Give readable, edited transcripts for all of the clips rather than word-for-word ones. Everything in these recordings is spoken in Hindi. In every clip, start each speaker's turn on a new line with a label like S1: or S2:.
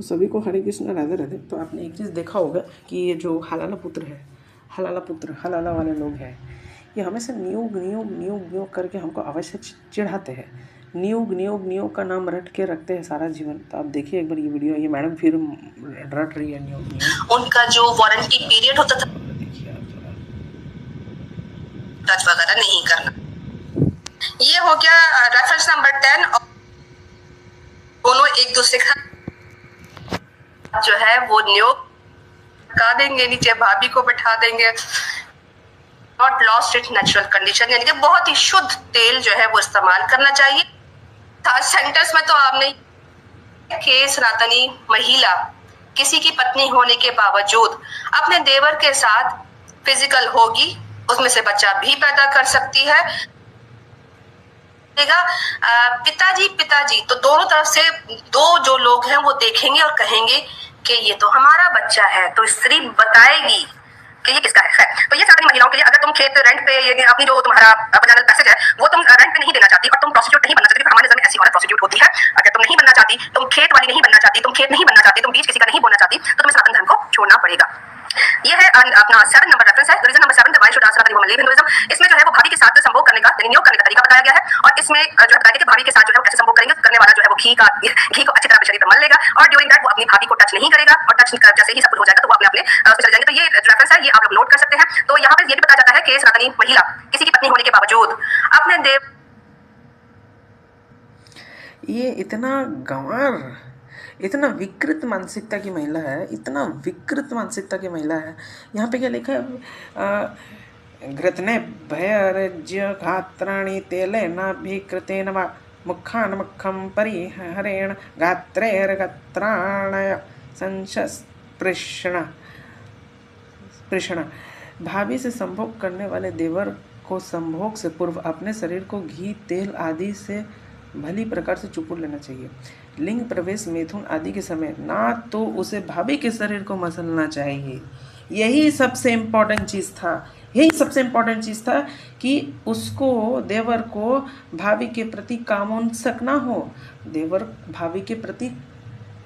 S1: तो सभी को हरे कृष्ण राधे राधे। तो आपने एक चीज़ देखा होगा कि ये जो हलाला पुत्र है, हलाला वाले लोग हैं, ये हमेशा नियोग नियोग नियोग नियोग करके हमको अवश्य चिढ़ाते हैं। नियोग का नाम रट के रखते हैं सारा जीवन। तो आप देखिए एक बार ये वीडियो, ये मैडम फिर रट रही है नियोग।
S2: उनका जो वारंटी पीरियड होता था,
S1: देखिए आप जरा,
S2: टच वगैरह नहीं करना। ये हो गया रेफरेंस नंबर 10। और दोनों एक दूसरे का जो है वो नियोग लगा देंगे, नीचे भाभी को बैठा देंगे। Not lost it natural condition, यानी कि बहुत ही शुद्ध तेल जो है वो इस्तेमाल करना चाहिए। सेंटर्स में तो आपने के सनातनी महिला किसी की पत्नी होने के बावजूद अपने देवर के साथ फिजिकल होगी, उसमें से बच्चा भी पैदा कर सकती है। पिताजी तो दोनों तरफ से दो जो लोग हैं वो देखेंगे और कहेंगे कि ये तो हमारा बच्चा है, तो स्त्री बताएगी कि ये किसका है। तो ये सारी महिलाओं के लिए, अगर तुम खेत रेंट पे, ये अपनी जो तुम्हारा बजानल पैसेज है वो तुम रेंट पे नहीं देना चाहती और तुम प्रोस्टिट्यूट नहीं बनना चाहती, हमारे नजर में ऐसी औरत प्रोस्टिट्यूट होती है। अगर तुम नहीं बनना चाहती, तुम खेत वाली नहीं बनना चाहती, तुम खेत नहीं बनना चाहती, तुम बीच किसी का नहीं बोलना चाहती, तो तुम्हें सनातन धर्म को छोड़ना पड़ेगा। ये है अपना 7 नंबर रेफरेंस है, reason number 7, why should ask Sanatan woman leave Hinduism. इसमें जो है वो भाभी के साथ संभोग करने का, नियोग करने का तरीका बताया गया है। और इसमें जो बताया कि भाभी के साथ जो है वो कैसे संभोग करेंगे। करने वाला जो है वो घी को अच्छी तरह अपने शरीर पर मल लेगा और ड्यूरिंग दैट वो अपनी भाभी को टच नहीं करेगा, और टच जैसे ही सब कुछ हो जाएगा तो वो अपने उसमें चले जाएंगे। तो ये रेफरेंस है, ये आप लोग नोट कर सकते हैं। तो यहाँ पे ये भी बताया जाता है कि सनातनी महिला किसी की पत्नी होने के बावजूद अपने देव,
S1: ये इतना गंवार, इतना विकृत मानसिकता की महिला है, इतना विकृत मानसिकता की महिला है। यहाँ पे क्या लिखा है, घृतने भयरज्य घात्राणि तेलेन भिकृतेन वा मुखान् मुखं परिहरेण गात्रैर्गात्राणय संस्पृशण। भाभी से संभोग करने वाले देवर को संभोग से पूर्व अपने शरीर को घी, तेल आदि से भली प्रकार से चुपूर लेना चाहिए। लिंग प्रवेश, मैथुन आदि के समय ना तो उसे भाभी के शरीर को मसलना चाहिए। यही सबसे इम्पोर्टेंट चीज़ था कि उसको, देवर को भाभी के प्रति कामोन्सक ना हो, देवर भाभी के प्रति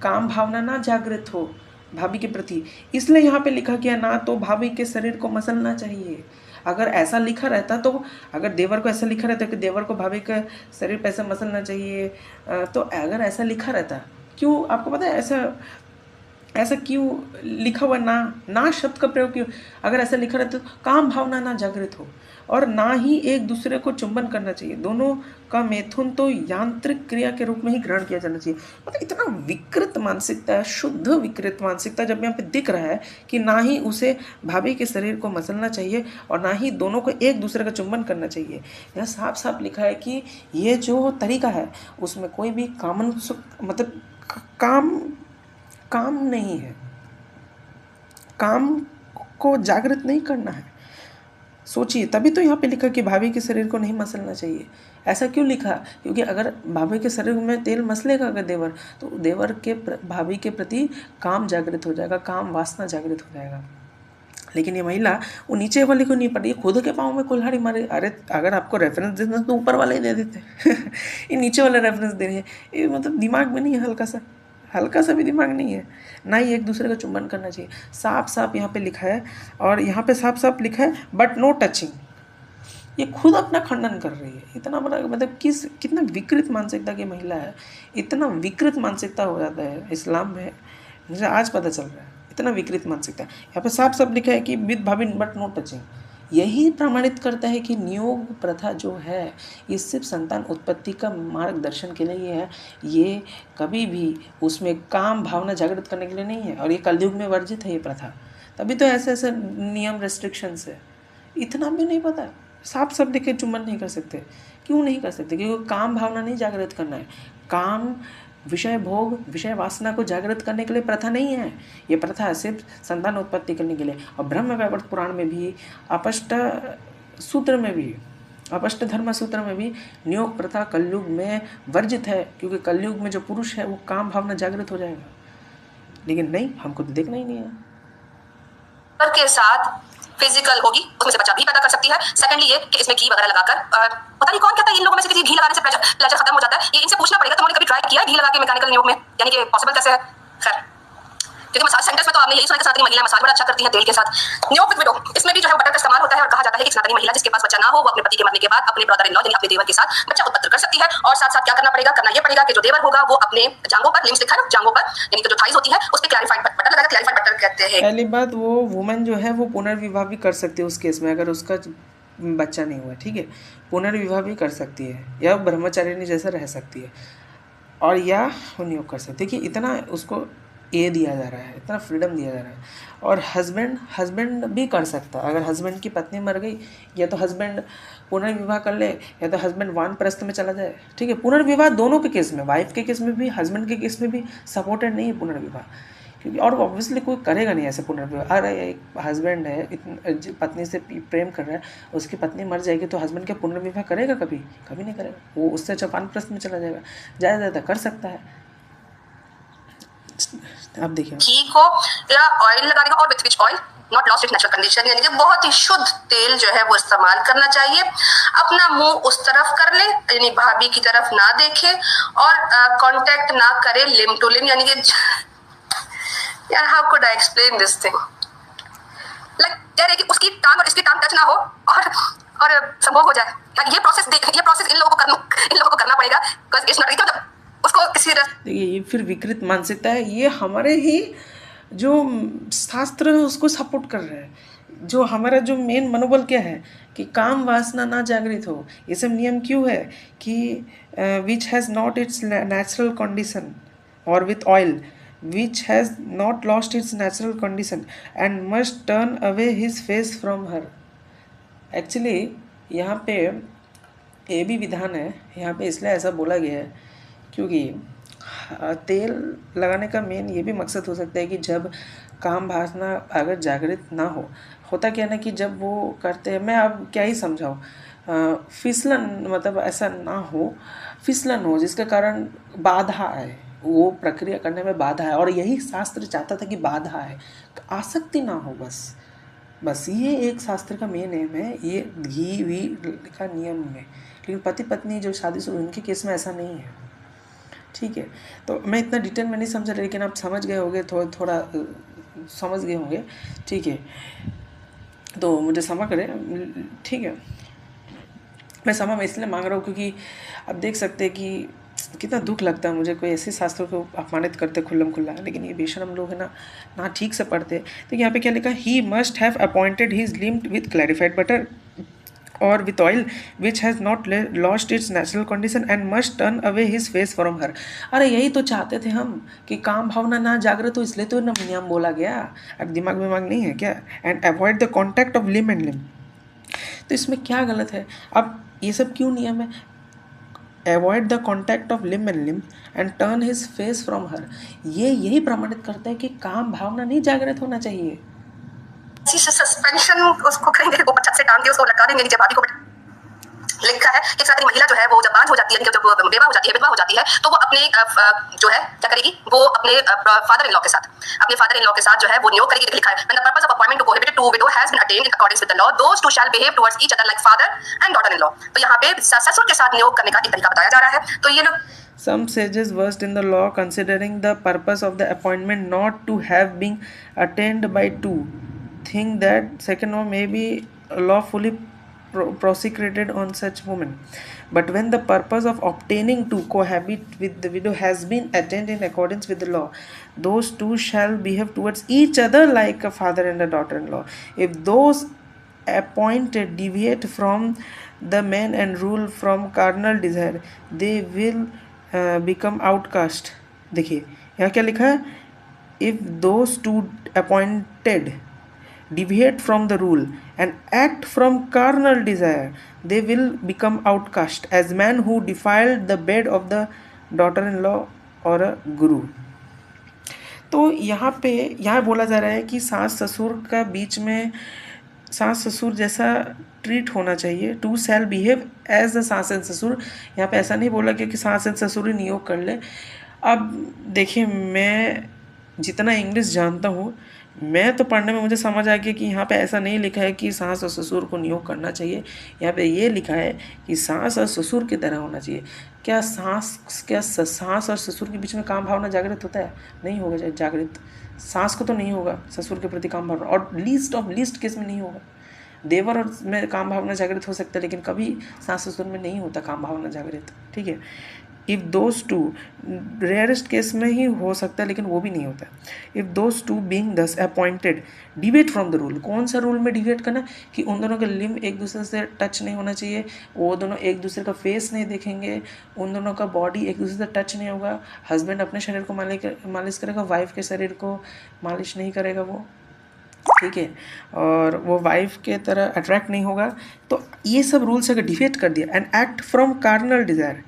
S1: काम भावना ना जागृत हो भाभी के प्रति। इसलिए यहाँ पे लिखा गया ना तो भाभी के शरीर को मसलना चाहिए। अगर ऐसा लिखा रहता, तो अगर देवर को ऐसा लिखा रहता कि देवर को भाभी का शरीर पे ऐसा मसलना चाहिए, तो अगर ऐसा लिखा रहता, क्यों आपको पता है ऐसा क्यों लिखा हुआ? ना शब्द का प्रयोग क्यों? अगर ऐसा लिखा रहता तो काम भावना ना जागृत हो, और ना ही एक दूसरे को चुंबन करना चाहिए। दोनों का मैथुन तो यांत्रिक क्रिया के रूप में ही ग्रहण किया जाना चाहिए। मतलब इतना विकृत मानसिकता, शुद्ध विकृत मानसिकता जब यहाँ पे दिख रहा है कि ना ही उसे भाभी के शरीर को मसलना चाहिए और ना ही दोनों को एक दूसरे का चुंबन करना चाहिए। यहाँ साफ साफ लिखा है कि ये जो तरीका है उसमें कोई भी मतलब काम नहीं है, काम को जागृत नहीं करना है। सोचिए, तभी तो यहाँ पे लिखा कि भाभी के शरीर को नहीं मसलना चाहिए। ऐसा क्यों लिखा? क्योंकि अगर भाभी के शरीर में तेल मसलेगा अगर देवर, तो देवर के भाभी के प्रति काम जागृत हो जाएगा, काम वासना जागृत हो जाएगा। लेकिन ये महिला वो नीचे वाले को नहीं पड़ी, खुद के पाँव में कुल्हाड़ी मारे। अरे अगर आपको रेफरेंस देना तो ऊपर वाले ही दे देते ये नीचे वाले रेफरेंस दे रही है। ये मतलब दिमाग में नहीं है, हल्का सा भी दिमाग नहीं है। ना ही एक दूसरे का चुंबन करना चाहिए, साफ साफ यहाँ पे लिखा है। और यहाँ पे साफ साफ लिखा है बट नो टचिंग। ये खुद अपना खंडन कर रही है। इतना बड़ा मतलब कितना विकृत मानसिकता की महिला है। इतना विकृत मानसिकता हो जाता है इस्लाम में, मुझे आज पता चल रहा है, इतना विकृत मानसिकता। यहाँ पे साफ साफ लिखा है कि विद भाभी बट नो टचिंग। यही प्रमाणित करता है कि नियोग प्रथा जो है ये सिर्फ संतान उत्पत्ति का मार्गदर्शन के लिए है। ये कभी भी उसमें काम भावना जागृत करने के लिए नहीं है, और ये कलयुग में वर्जित है ये प्रथा। तभी तो ऐसे नियम रेस्ट्रिक्शंस है। इतना भी नहीं पता, साफ साफ लिखे चुंबन नहीं कर सकते। क्यों नहीं कर सकते? क्योंकि काम भावना नहीं जागृत करना है। काम, विषय भोग, विषय वासना को जागृत करने के लिए प्रथा नहीं है। ये प्रथा सिर्फ संतान उत्पत्ति करने के लिए। और ब्रह्म वैवर्त पुराण में भी, अपष्ट धर्म सूत्र में भी नियोग प्रथा कलयुग में वर्जित है, क्योंकि कलयुग में जो पुरुष है वो काम भावना जागृत हो जाएगा। लेकिन नहीं, हमको तो देखना ही नहीं है।
S2: के साथ फिजिकल होगी, उसमें से बच्चा भी पैदा कर सकती है। सेकंडली ये कि इसमें घी वगैरह लगाकर, पता नहीं कौन कहता है इन लोगों में से कि घी लगाने से प्लेजर खत्म हो जाता है। ये इनसे पूछना पड़ेगा, तुमने कभी ट्राई किया है घी लगा के मैकेनिकल नियोग में? यानी कि पॉसिबल कैसे है? खैर, क्योंकि मसाज सेंटर्स में तो आपने यही सुना कि सनातनी महिला मसाज बड़ा अच्छा करती है तेल के साथ। नियोग विद विडो, इसमें भी जो है बटर का इस्तेमाल होता है और कहा जाता है कि सनातनी महिला जिसके पास बच्चा ना हो वो अपने पति के मरने के बाद अपने ब्रदर इन लॉ यानी अपने देवर के साथ बच्चा उत्पन्न कर सकती है। और साथ साथ क्या करना पड़ेगा, करना ये पड़ेगा कि जो देवर होगा वो अपने जांघों पर, लिम्स लिखा है ना, जांघों पर यानी कि जो थाइज होती है उस पर क्लैरिफाइड बटर लगाएगा। क्लैरिफाइड बटर कहते हैं।
S1: पहली बात, वो वुमेन जो है वो पुनर्विवाह भी कर सकती है उस केस में, अगर उसका बच्चा नहीं हुआ, ठीक है, पुनर्विवाह भी कर सकती है या ब्रह्मचारिणी जैसा रह सकती है, और या वो नियोग कर सकती है। कि इतना उसको ये दिया जा रहा है, इतना फ्रीडम दिया जा रहा है। और हस्बैंड भी कर सकता है, अगर हस्बैंड की पत्नी मर गई या तो हस्बैंड पुनर्विवाह कर ले या तो हस्बैंड वानप्रस्थ में चला जाए, ठीक है। पुनर्विवाह दोनों के केस में, वाइफ के केस में भी हस्बैंड के केस में भी सपोर्टेड नहीं है पुनर्विवाह, क्योंकि और ऑब्वियसली कोई करेगा नहीं ऐसे पुनर्विवाह। अरे एक हस्बैंड है, पत्नी से प्रेम कर रहा है, उसकी पत्नी मर जाएगी तो हस्बैंड क्या पुनर्विवाह करेगा? कभी नहीं करेगा। वो उससे अच्छा वानप्रस्थ में चला जाएगा, ज़्यादा कर सकता है। आप देखिए,
S2: घी को या ऑयल लगा देगा, और with which oil not lost its natural condition, यानी कि बहुत ही शुद्ध तेल जो है वो इस्तेमाल करना चाहिए। अपना मुंह उस तरफ कर ले, यानी भाभी की तरफ ना देखे, और कांटेक्ट ना करे लिम टू लिम, यानी कि यार how could I explain this thing, like कह रहे कि उसकी टांग और इसकी टांग टच ना हो और संभोग हो जाए। ये प्रोसेस इन लोगों को करना पड़ेगा, बिकॉज़ इट्स नॉट, उसको किसी
S1: देखिए ये फिर विकृत मानसिकता है। ये हमारे ही जो शास्त्र है उसको सपोर्ट कर रहे हैं। जो हमारा जो मेन मनोबल क्या है कि काम वासना ना जागृत हो। ये सब नियम क्यों है कि which has not its natural condition, और with oil which has not lost its natural condition and must turn away his face from her। Actually यहाँ पे ये भी विधान है, यहाँ पे इसलिए ऐसा बोला गया है क्योंकि तेल लगाने का मेन ये भी मकसद हो सकता है कि जब काम वासना अगर जागृत ना हो, होता क्या ना कि जब वो करते हैं, मैं अब क्या ही समझाऊँ, फिसलन मतलब ऐसा ना हो, फिसलन हो जिसके कारण बाधा आए, वो प्रक्रिया करने में बाधा है। और यही शास्त्र चाहता था कि बाधा है, आसक्ति ना हो, बस ये एक शास्त्र का मेन एम है, ये घी वी का नियम में। लेकिन पति पत्नी जो शादीशुदा उनके केस में ऐसा नहीं है, ठीक है। तो मैं इतना डिटेल में नहीं समझ रहा, लेकिन आप समझ गए होंगे, थोड़ा समझ गए होंगे, ठीक है। तो मुझे क्षमा करें, ठीक है। मैं क्षमा इसलिए मांग रहा हूँ क्योंकि आप देख सकते हैं कि कितना दुख लगता है मुझे, कोई ऐसे शास्त्रों को अपमानित करते खुल्लम खुल्ला, लेकिन ये बेशरम लोग हैं ना ठीक से पढ़ते। तो यहाँ पे क्या लिखा, he must have appointed his limb with clarified butter और with oil which has not lost its natural condition and must turn away his face from her। अरे यही तो चाहते थे हम कि काम भावना ना जागृत हो, इसलिए तो नियम बोला गया। अब दिमाग नहीं है क्या? And avoid the contact of limb and limb. तो इसमें क्या गलत है? अब ये सब क्यों नियम है? Avoid the contact of limb and limb and turn his face from her, ये यही प्रमाणित करता है कि काम भावना नहीं जागृत होना चाहिए।
S2: सस्पेंशन उसको करेंगे, ऊपर छत से टांग के उसको लटका देंगे नीचे भाभी को। लिखा है कि सनातनी महिला जो है वो जब बांझ हो जाती है, जब बेवा हो जाती है, विधवा हो जाती है, तो वो अपने जो है क्या करेगी, वो अपने फादर इन लॉ के साथ जो है वो नियोग करेगी। लिखा है when the purpose of appointment to prohibit two widow has been attained in accordance with the law, those two shall behave towards each other like father and daughter in law। तो यहाँ पे ससुर के साथ नियोग करने का एक तरीका बताया जा रहा है। तो ये लोग
S1: Some sages versed in the law, considering the purpose of the appointment not to have been attained by two, think that second one may be lawfully prosecuted on such women. But when the purpose of obtaining to cohabit with the widow has been attained in accordance with the law, those two shall behave towards each other like a father and a daughter-in-law. If those appointed deviate from the man and rule from carnal desire, they will become outcast। देखिए यहाँ क्या लिखा है, if those two appointed deviate from the rule and act from carnal desire, they will become outcast as man who defiled the bed of the daughter-in-law or a guru। तो यहाँ बोला जा रहा है कि सास ससुर का बीच में सास ससुर जैसा ट्रीट होना चाहिए। Two shall behave as the saas and sasur. यहाँ पे ऐसा नहीं बोला कि सास एंड ससुर ही नियोग कर ले। अब देखिए, मैं जितना इंग्लिश जानता हूँ मैं, तो पढ़ने में मुझे समझ आ गया कि यहाँ पे ऐसा नहीं लिखा है कि सास और ससुर को नियोग करना चाहिए। यहाँ पे ये लिखा है कि सास और ससुर की तरह होना चाहिए। क्या सास और ससुर के बीच में काम भावना जागृत होता है? नहीं होगा जागृत। सास को तो नहीं होगा ससुर के प्रति काम भावना, और लीस्ट ऑफ लीस्ट केस में नहीं होगा। देवर और में काम भावना जागृत हो सकता है, लेकिन कभी सास ससुर में नहीं होता काम भावना जागृत। ठीक है, if those two, rarest case में ही हो सकता है लेकिन वो भी नहीं होता। इफ़ दोज टू बीइंग दस appointed deviate from the rule, कौन सा रूल में डिविएट करना? कि उन दोनों का लिम्ब एक दूसरे से टच नहीं होना चाहिए, वो दोनों एक दूसरे का फेस नहीं देखेंगे, उन दोनों का बॉडी एक दूसरे से टच नहीं होगा। हस्बैंड अपने शरीर को मालिश करेगा, वाइफ के शरीर को मालिश नहीं करेगा वो। ठीक है, और वो वाइफ के तरह अट्रैक्ट नहीं होगा। तो ये सब रूल्स अगर डिफेट कर दिया, and act from carnal desire,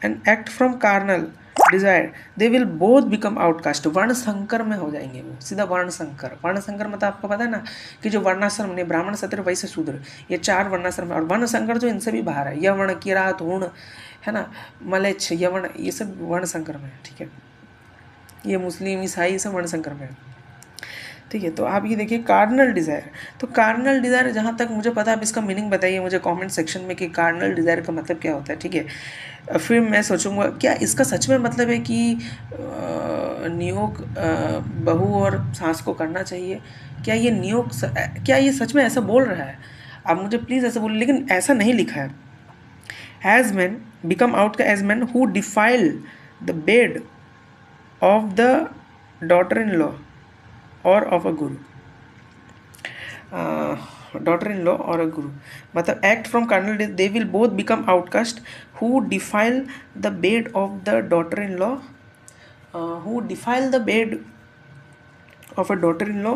S1: and act from carnal desire, they will both become outcast. वर्ण संकर में हो जाएंगे वो, सीधा वर्ण संकर। वर्ण संकर मतलब आपको पता है ना कि जो वर्णाश्रम ने ब्राह्मण क्षत्रिय वैश्य शूद्र, ये 4 वर्णाश्रम है, और वर्ण संकर जो इनसे भी बाहर है, यवण किरात हूण है ना, मलेच्छ यवण, ये सब वर्ण संकर में है। ठीक है, ये मुस्लिम ईसाई सब वर्ण संकर में है। ठीक है, तो आप ये देखिए कार्नल डिज़ायर। तो कार्नल डिज़ायर जहाँ तक मुझे पता, आप इसका मीनिंग बताइए मुझे कमेंट सेक्शन में कि कार्नल डिज़ायर का मतलब क्या होता है। ठीक है, फिर मैं सोचूंगा क्या इसका सच में मतलब है कि नियोग बहू और सास को करना चाहिए? क्या ये नियोग क्या ये सच में ऐसा बोल रहा है? आप मुझे प्लीज़ ऐसा बोलिए, लेकिन ऐसा नहीं लिखा है। एज मैन बिकम आउट का as man who defile the bed of the daughter in law or of a guru, daughter in law or a guru, मतलब act from carnal, they will both become outcast who defile the bed of the daughter in law, who defile the bed of a daughter in law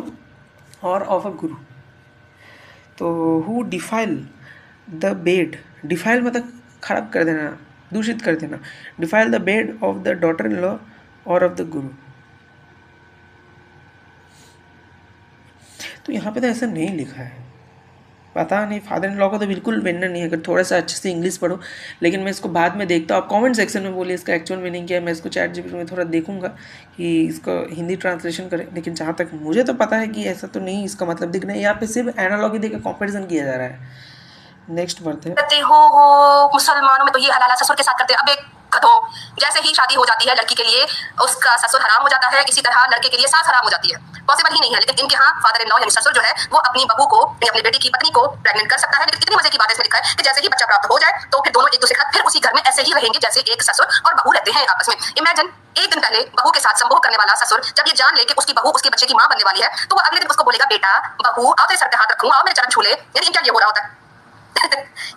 S1: or of a guru. तो who defile the bed, defile मतलब खराब कर देना, दूषित कर देना, defile the bed of the daughter in law or of the गुरु। तो यहाँ पे तो ऐसा नहीं लिखा है, पता नहीं। फादर इन लॉ का तो बिल्कुल मीनिंग नहीं है, अगर थोड़ा सा अच्छे से इंग्लिश पढ़ो। लेकिन मैं इसको बाद में देखता हूँ, आप कमेंट सेक्शन में बोलिए इसका एक्चुअल मीनिंग क्या है। मैं इसको चैट जीपीटी में थोड़ा देखूंगा कि इसको हिंदी ट्रांसलेशन करें। लेकिन जहाँ तक मुझे तो पता है कि ऐसा तो नहीं इसका मतलब दिख रहा है। यहाँ पे सिर्फ एनालॉगी देकर कंपेरिजन किया जा रहा है। नेक्स्ट बढ़ते हैं।
S2: करते हो मुसलमानों में तो ये हलाला ससुर के साथ करते हैं। अब एक कथो, जैसे ही शादी हो जाती है लड़की के लिए उसका ससुर हराम हो जाता है, इसी तरह लड़के के लिए सास हराम हो जाती है। पॉसिबल ही नहीं है, लेकिन इनके यहाँ फादर इन लॉ यानी ससुर जो है वो अपनी बहू को, अपनी बेटी की पत्नी को प्रेग्नेंट कर सकता है। लेकिन इतनी मजे की बात इसमें लिखा है कि जैसे ही बच्चा प्राप्त हो जाए तो फिर दोनों एक दूसरे के साथ फिर उसी घर में ऐसे ही रहेंगे जैसे एक ससुर और बहू रहते हैं आपस में। इमेजिन, एक दिन पहले बहू के साथ संभोग करने वाला ससुर जब ये जान ले कि उसकी बहू उसके बच्चे की मां बनने वाली है, तो वो अगले दिन उसको बोलेगा, बेटा बहू आओ तेरे सर पे हाथ रखूं, आओ मेरे चरण छू ले। यानी इनका ये हो रहा होता है।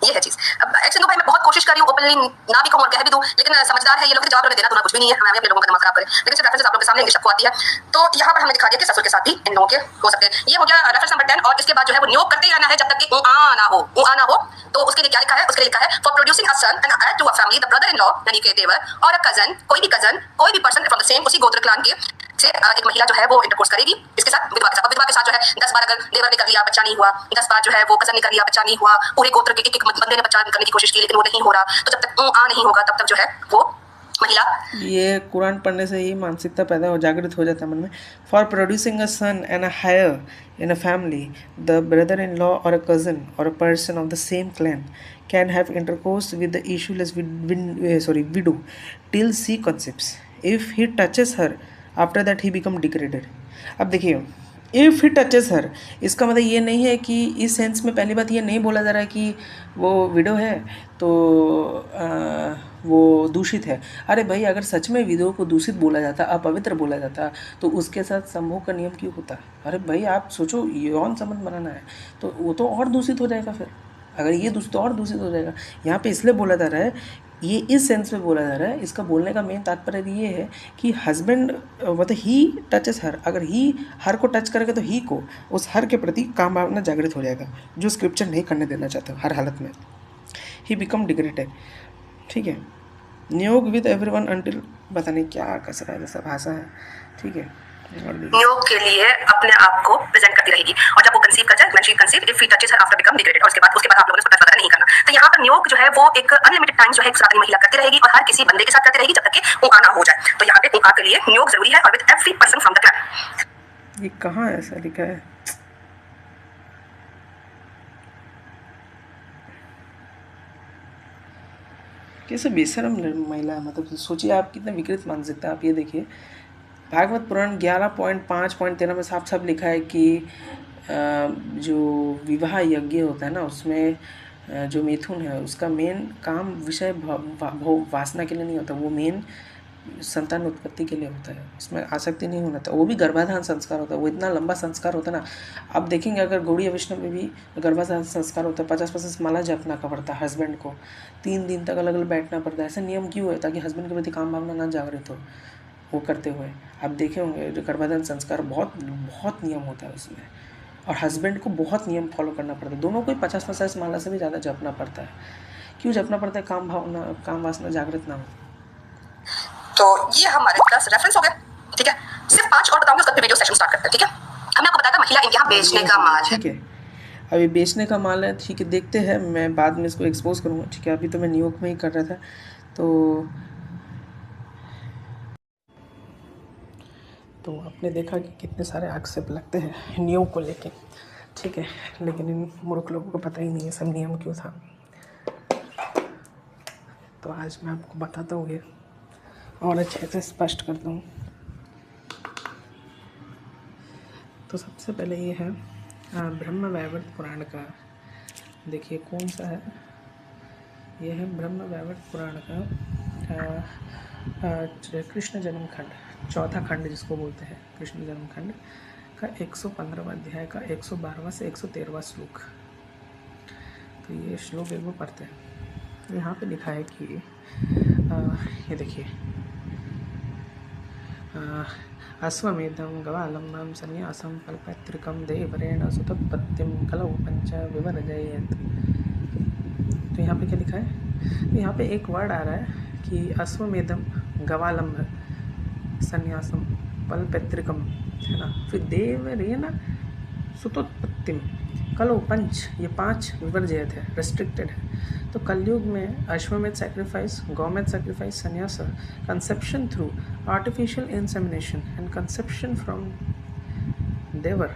S2: ये है चीज। अब एक्शन भाई मैं बहुत कोशिश कर रही हूँ ओपनली ना भी कहूँ और कह भी दूं, लेकिन समझदार है ये लोग, जवाब देना दूना कुछ भी नहीं है, हमें अपने लोगों का दिमाग खराब करें। लेकिन सिर्फ रेफरेंस आप लोगों के सामने इंग्लिश आपको आती है, तो यहाँ पर हमने दिखा दिया कि ससुर के साथ भी इन लोगों के हो सकते हैं। ये हो गया रेफरेंस नंबर 10। और इसके बाद जो है वो नियोग करते ही रहना है जब तक कि आ ना हो, ना हो। तो उसके लिए क्या लिखा है? उसके लिए लिखा है for producing a son and aid to a family the brother in law यानी कि देवर और अ कजन, कोई भी पर्सन फ्रॉम द सेम, उसी गोत्र क्लान के से एक महिला जो है वो इंटरकोर्स करेगी इसके साथ, विधवा के साथ। विधवा के साथ जो है 10 बार अगर देवर ने कर लिया बच्चा नहीं हुआ, 10 बार जो है वो कजन ने कर लिया बच्चा नहीं हुआ, पूरे गोत्र के एक बंदे ने बच्चा करने की कोशिश की लेकिन वो नहीं हो रहा, तो जब तक आ नहीं होगा तब तक जो है वो महिला।
S1: ये कुरान पढ़ने से ही मानसिकता पैदा हो जागृत हो जाता है मन में। For producing a son and a heir in a family the brother in law or a cousin or a person of the same clan can have intercourse with the issueless widow till she conceives. If he touches her after that he become degraded. अब देखिए, इफ़ ही टचेस हर, इसका मतलब ये नहीं है कि इस सेंस में पहली बात ये नहीं बोला जा रहा है कि वो विडो है तो वो दूषित है। अरे भाई, अगर सच में विडो को दूषित बोला जाता, अपवित्र बोला जाता, तो उसके साथ संभोग का नियम क्यों होता? अरे भाई आप सोचो, यौन संबंध बनाना है तो वो तो और दूषित हो जाएगा। फिर अगर ये दूषित तो और दूषित हो जाएगा। यहाँ पे इसलिए बोला जा रहा है, ये इस सेंस में बोला जा रहा है। इसका बोलने का मेन तात्पर्य ये है कि हस्बैंड मतलब ही टचेस हर, अगर ही हर को टच करेगा तो ही को उस हर के प्रति काम भावना जागृत हो जाएगा, जो स्क्रिप्चर नहीं करने देना चाहता हर हालत में। He become degraded. ठीक है, नियोग विद एवरीवन अंटिल, पता नहीं क्या कसरा है, जैसा भाषा है। ठीक है,
S2: नियोग के लिए अपने आप को प्रेजेंट करती रहेगी और जब वो कंसीव कर जाए, when she conceive, if he touches her after become degraded, और उसके बाद आप लोगों ने उसको टच वगैरह नहीं करना। तो यहाँ पर नियोग जो है वो एक अनलिमिटेड टाइम जो है सनातनी महिला करती रहेगी और हर किसी बंदे के साथ करती रहेगी जब तक कि वो आना हो जाए। तो यहाँ पे उनका के लिए नियोग जरूरी है और with every person from the
S1: ये कहाँ ऐसा लिखा है? कैसे बेशरम महिला है, मतलब सोचिए आप कितने विकृत मानसिकता है। आप ये देखिए भागवत पुराण 11.5.13 में साफ साफ लिखा है कि जो विवाह यज्ञ होता है ना, उसमें जो मिथुन है उसका मेन काम विषय भोग वासना के लिए नहीं होता, वो मेन संतान उत्पत्ति के लिए होता है। उसमें आसक्ति नहीं होना था, वो भी गर्भाधान संस्कार होता है। वो इतना लंबा संस्कार होता है ना, आप देखेंगे अगर गौड़ीय वैष्णव में भी गर्भाधान संस्कार होता है, 50 माला जपना का पड़ता है हस्बैंड को, 3 दिन तक अलग अलग बैठना पड़ता है। ऐसा नियम क्यों है? ताकि हस्बैंड के प्रति काम भावना ना जागृत हो वो करते हुए। आप देखे होंगे जो गर्भाधान संस्कार बहुत बहुत नियम होता है उसमें, और हस्बैंड को बहुत नियम फॉलो करना पड़ता है। दोनों को 50 माला से भी ज़्यादा जपना पड़ता है। क्यों जपना पड़ता है? काम भावना, काम वासना जागृत ना हो।
S2: तो ये हमारे 10 रेफरेंस हो गए, ठीक है। सिर्फ 5 और बताऊंगी, उसके बाद वीडियो सेशन स्टार्ट करते हैं, ठीक है। हमने आपको बताया था महिला इनके यहाँ बेचने का माल है,
S1: ठीक है। अभी बेचने का माल है, ठीक है, देखते हैं, मैं बाद में इसको एक्सपोज करूँगा, ठीक है। अभी तो मैं न्यूयॉर्क में ही कर रहा था, तो आपने देखा कि कितने सारे आक्षेप लगते हैं न्यूयॉर्क को लेके, ठीक है। लेकिन इन मूर्ख लोगों को पता ही नहीं है सब नियम क्यों था। तो आज मैं आपको बताता हूँ ये और अच्छे से स्पष्ट करता हूँ। तो सबसे पहले ये है ब्रह्म वैवर्त पुराण का, देखिए कौन सा है, ये है ब्रह्म वैवर्त पुराण का कृष्ण जन्म खंड, चौथा खंड जिसको बोलते हैं कृष्ण जन्म खंड का 115वां अध्याय का 112वां से 113वां श्लोक। तो ये श्लोक एक बार पढ़ते हैं। यहाँ पे लिखा है कि ये देखिए, अश्वमेधं गवालंबं संन्यासं फलपैतृकं देवरेण सुतोत्पत्तिं कलौ पंच विवर्जयेत्। तो यहाँ पे क्या लिखा है? तो यहाँ पे एक वर्ड आ रहा है कि अश्वमेधम गवालंब संन्यासम फलपैतृकम, है ना, फिर देवरेण सुतोत्पत्तिम कलौ पंच, ये 5 विवर्जयत है, रेस्ट्रिक्टेड है। तो कलयुग में Ashwamedh sacrifice, Gomedh sacrifice, sannyas, conception through artificial insemination and conception from devar,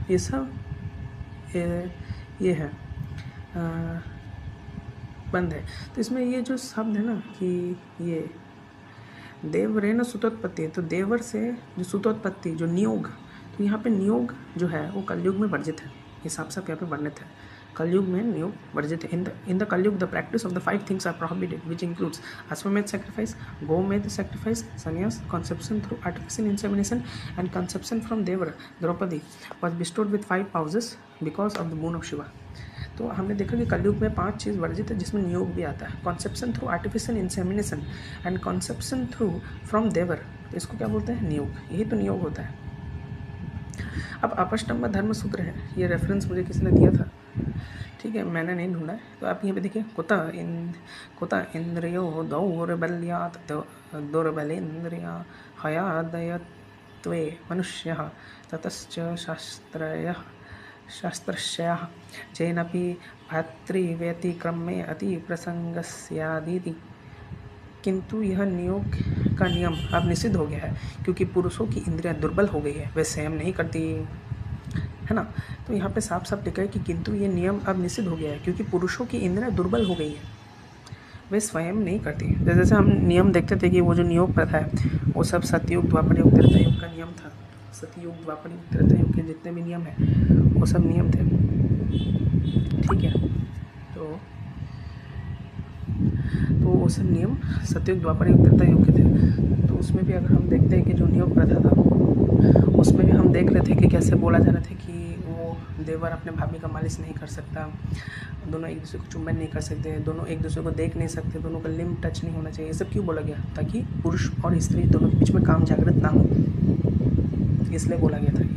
S1: ये सब ये है बंद है। तो इसमें ये जो शब्द है ना कि ये देवरेण सुतोत्पत्ति, तो देवर से जो सुतोत्पत्ति, जो नियोग, तो यहाँ पे नियोग जो है वो कलयुग में वर्जित है, ये साफ साफ यहाँ पे वर्णित है। कलयुग में नियोग वर्जित है। In the Kalyug the practice of the 5 things are prohibited which includes Ashwamedh sacrifice, Gomedh sacrifice, sanyas, conception through artificial insemination and conception from Devara. Draupadi was bestowed with 5 spouses because of the boon of Shiva. तो हमने देखा कि कलयुग में 5 चीज़ वर्जित है जिसमें नियोग भी आता है। Conception through artificial insemination and conception through from devar, तो इसको क्या बोलते हैं? नियोग, यही तो नियोग होता है। अब अपष्टम्भ धर्म सूत्र है, ये रेफरेंस मुझे किसी ने दिया था, ठीक है, मैंने नहीं ढूंढा है। तो आप यहाँ पे देखिए, कुत इंद्रियो दौर्बल्यात् दुर्बलेन्द्रिया हयादयत्वे मनुष्यः ततश्च शास्त्रस्यः चेनपि भातृव्यतिक्रमे अतिप्रसंगस्यादिति। किंतु यह नियोग का नियम अब निषिद्ध हो गया है क्योंकि पुरुषों की इंद्रियां दुर्बल हो गई है, वे स्वयं नहीं करती, है ना। तो यहाँ पे साफ साफ लिखा है कि किंतु ये नियम अब निषिद्ध हो गया है क्योंकि पुरुषों की इंद्रियां दुर्बल हो गई है, वे स्वयं नहीं करती। जैसे हम नियम देखते थे कि वो जो नियोग प्रथा है वो सब सतयुग, द्वापर युग, त्रेता युग का नियम था। सतयुग, द्वापर युग, त्रेता युग के जितने भी नियम हैं वो सब नियम थे, ठीक है। तो वो सब नियम सतयुग, द्वापर युग, त्रेता युग के थे। तो उसमें भी अगर हम देखते हैं कि जो नियोग प्रथा था उसमें भी हम देख रहे थे कि कैसे बोला जा रहा था कि वो देवर अपने भाभी का मालिश नहीं कर सकता, दोनों एक दूसरे को चुंबन नहीं कर सकते, दोनों एक दूसरे को देख नहीं सकते, दोनों का लिम्ब टच नहीं होना चाहिए। ये सब क्यों बोला गया? ताकि पुरुष और स्त्री दोनों के बीच में काम जागृत ना हो, इसलिए बोला गया था ये।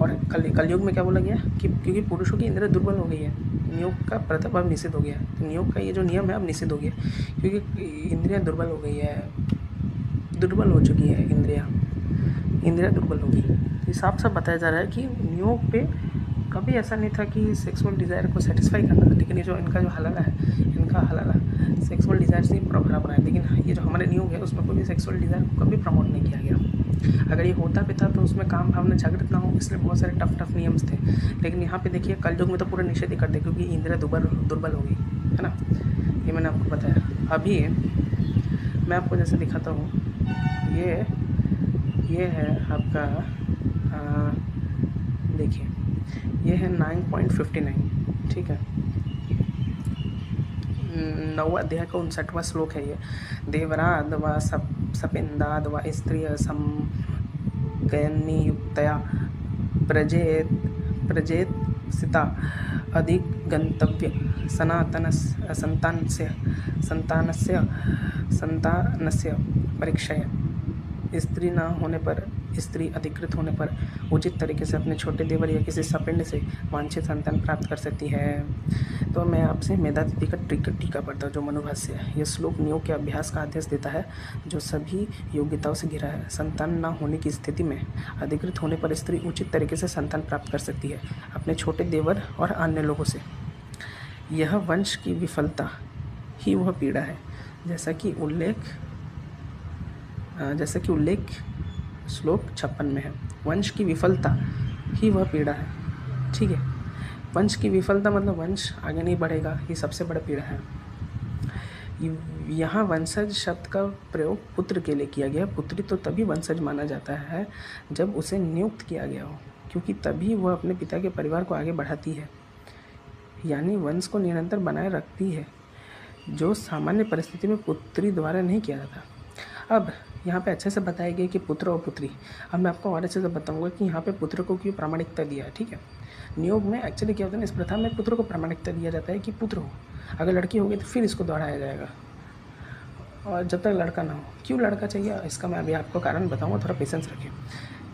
S1: और कलयुग में क्या बोला गया कि क्योंकि पुरुषों की इंद्रियां दुर्बल हो गई है, नियोग का प्रथा अब निषिद्ध हो गया। तो नियोग का ये जो नियम है अब निषिद्ध हो गया क्योंकि इंद्रियां दुर्बल हो गई है, दुर्बल हो चुकी है इंद्रियां दुर्बल हो गई। ये साफ साफ बताया जा रहा है कि नियोग पे कभी ऐसा नहीं था कि सेक्सुअल डिज़ायर को सेटिस्फाई करना था, लेकिन ये जो इनका जो हलाला है, इनका हलाला सेक्सुअल डिज़ायर से भरा बना है। लेकिन ये जो हमारे न्यू है उसमें कोई भी सेक्सुअल डिज़ायर को कभी प्रमोट नहीं किया गया। अगर ये होता भी था तो उसमें काम भावना जागृत ना हो, इसलिए बहुत सारे टफ नियम्स थे। लेकिन यहाँ पे देखिए कलयुग में तो पूरा निषेध ही कर दे, क्योंकि इंद्रिया दुर्बल हो गई है ना, ये मैंने आपको बताया। अभी मैं आपको जैसे दिखाता हूँ, ये है आपका देखिए, ये है 9.59, ठीक है, 9वां अध्याय का 59वां श्लोक है ये। देवराद व सपिंदाद व स्त्रिय समगनियुक्तया प्रजेत सिता अधिगंतव्य संतानस्य परीक्षया। स्त्री न होने पर, स्त्री अधिकृत होने पर उचित तरीके से अपने छोटे देवर या किसी सपिंड से वांछित संतान प्राप्त कर सकती है। तो मैं आपसे मेधातिथि का टीका पढ़ता हूँ, जो मनुभाष्य है। यह श्लोक नियोग के अभ्यास का आदेश देता है, जो सभी योग्यताओं से घिरा है। संतान न होने की स्थिति में अधिकृत होने पर स्त्री उचित तरीके से संतान प्राप्त कर सकती है अपने छोटे देवर और अन्य लोगों से। यह वंश की विफलता ही वह पीड़ा है, जैसा कि उल्लेख श्लोक 56 में है। वंश की विफलता ही वह पीड़ा है, ठीक है। वंश की विफलता मतलब वंश आगे नहीं बढ़ेगा, ये सबसे बड़ा पीड़ा है। यहाँ वंशज शब्द का प्रयोग पुत्र के लिए किया गया। पुत्री तो तभी वंशज माना जाता है जब उसे नियुक्त किया गया हो, क्योंकि तभी वह अपने पिता के परिवार को आगे बढ़ाती है, यानी वंश को निरंतर बनाए रखती है, जो सामान्य परिस्थिति में पुत्री द्वारा नहीं किया जाता। अब यहाँ पे अच्छे से बताया गया कि पुत्र और पुत्री। अब मैं आपको और अच्छे से बताऊंगा कि यहाँ पे पुत्र को क्यों प्रामाणिकता दिया है, ठीक है। नियोग में एक्चुअली क्या होता है ना, इस प्रथा में पुत्र को प्रामाणिकता दिया जाता है कि पुत्र हो। अगर लड़की होगी तो फिर इसको दोहराया जाएगा, और जब तक लड़का ना हो। क्यों लड़का चाहिए, इसका मैं अभी आपको कारण बताऊँगा, थोड़ा पेशेंस रखिए।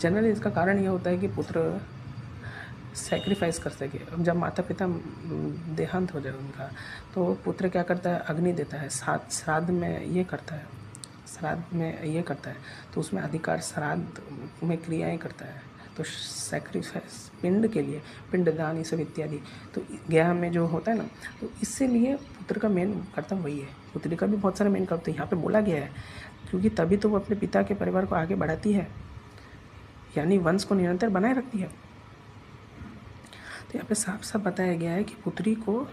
S1: जनरली इसका कारण ये होता है कि पुत्र सेक्रीफाइस कर सके। अब जब माता पिता देहांत हो जाए उनका, तो पुत्र क्या करता है, अग्नि देता है, श्राद्ध में ये करता है, तो उसमें अधिकार श्राद्ध में क्रियाएं करता है। तो सेक्रीफाइस पिंड के लिए, पिंडदान ये सब इत्यादि, तो गया में जो होता है ना, तो इसीलिए पुत्र का मेन कर्तव्य वही है। पुत्री का भी बहुत सारे मेन कर्तव्य यहाँ पे बोला गया है, क्योंकि तभी तो वो अपने पिता के परिवार को आगे बढ़ाती है, यानी वंश को निरंतर बनाए रखती है। तो यहाँ पे साफ साफ बताया गया है कि पुत्री को,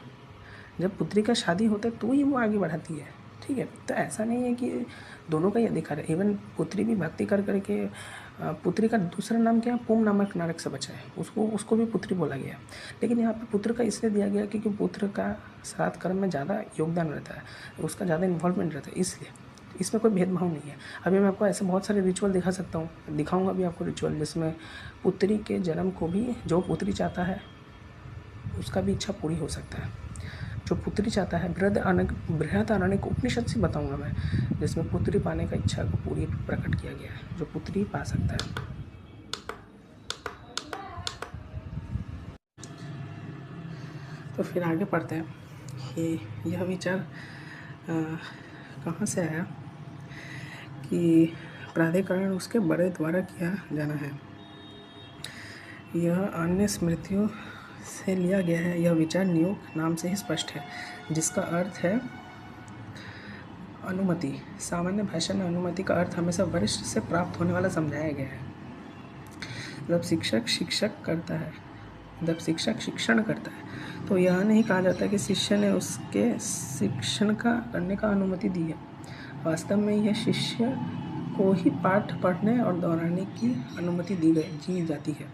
S1: जब पुत्री का शादी होता है तो ही वो आगे बढ़ाती है, ठीक है। तो ऐसा नहीं है कि दोनों का ही अधिकार है। इवन पुत्री भी भक्ति कर करके, पुत्री का दूसरा नाम क्या है, पुम नामक नरक से बचा है, उसको भी पुत्री बोला गया। लेकिन यहाँ पे पुत्र का इसलिए दिया गया क्योंकि पुत्र का श्राद्ध कर्म में ज़्यादा योगदान रहता है, उसका ज़्यादा इन्वॉल्वमेंट रहता है, इसलिए इसमें कोई भेदभाव नहीं है। अभी मैं आपको ऐसे बहुत सारे रिचुअल दिखा सकता हूँ, दिखाऊँगा भी आपको रिचुअल, जिसमें पुत्री के जन्म को भी जो पुत्री चाहता है उसका भी इच्छा पूरी हो सकता है। जो पुत्री चाहता है, बृहदारण्यक उपनिषद से बताऊंगा मैं, जिसमें पुत्री पाने का इच्छा को पूरी प्रकट किया गया है, जो पुत्री पा सकता है। तो फिर आगे पढ़ते हैं कि यह विचार कहाँ से आया कि प्राधिकरण उसके बड़े द्वारा किया जाना है। यह अन्य स्मृतियों से लिया गया है। यह विचार नियोग नाम से ही स्पष्ट है, जिसका अर्थ है अनुमति। सामान्य भाषा में अनुमति का अर्थ हमेशा वरिष्ठ से प्राप्त होने वाला समझाया गया है। जब शिक्षक शिक्षण करता है तो यह नहीं कहा जाता कि शिष्य ने उसके शिक्षण का करने का अनुमति दी है। वास्तव में यह शिष्य को ही पाठ पढ़ने और दोहराने की अनुमति दी जाती है।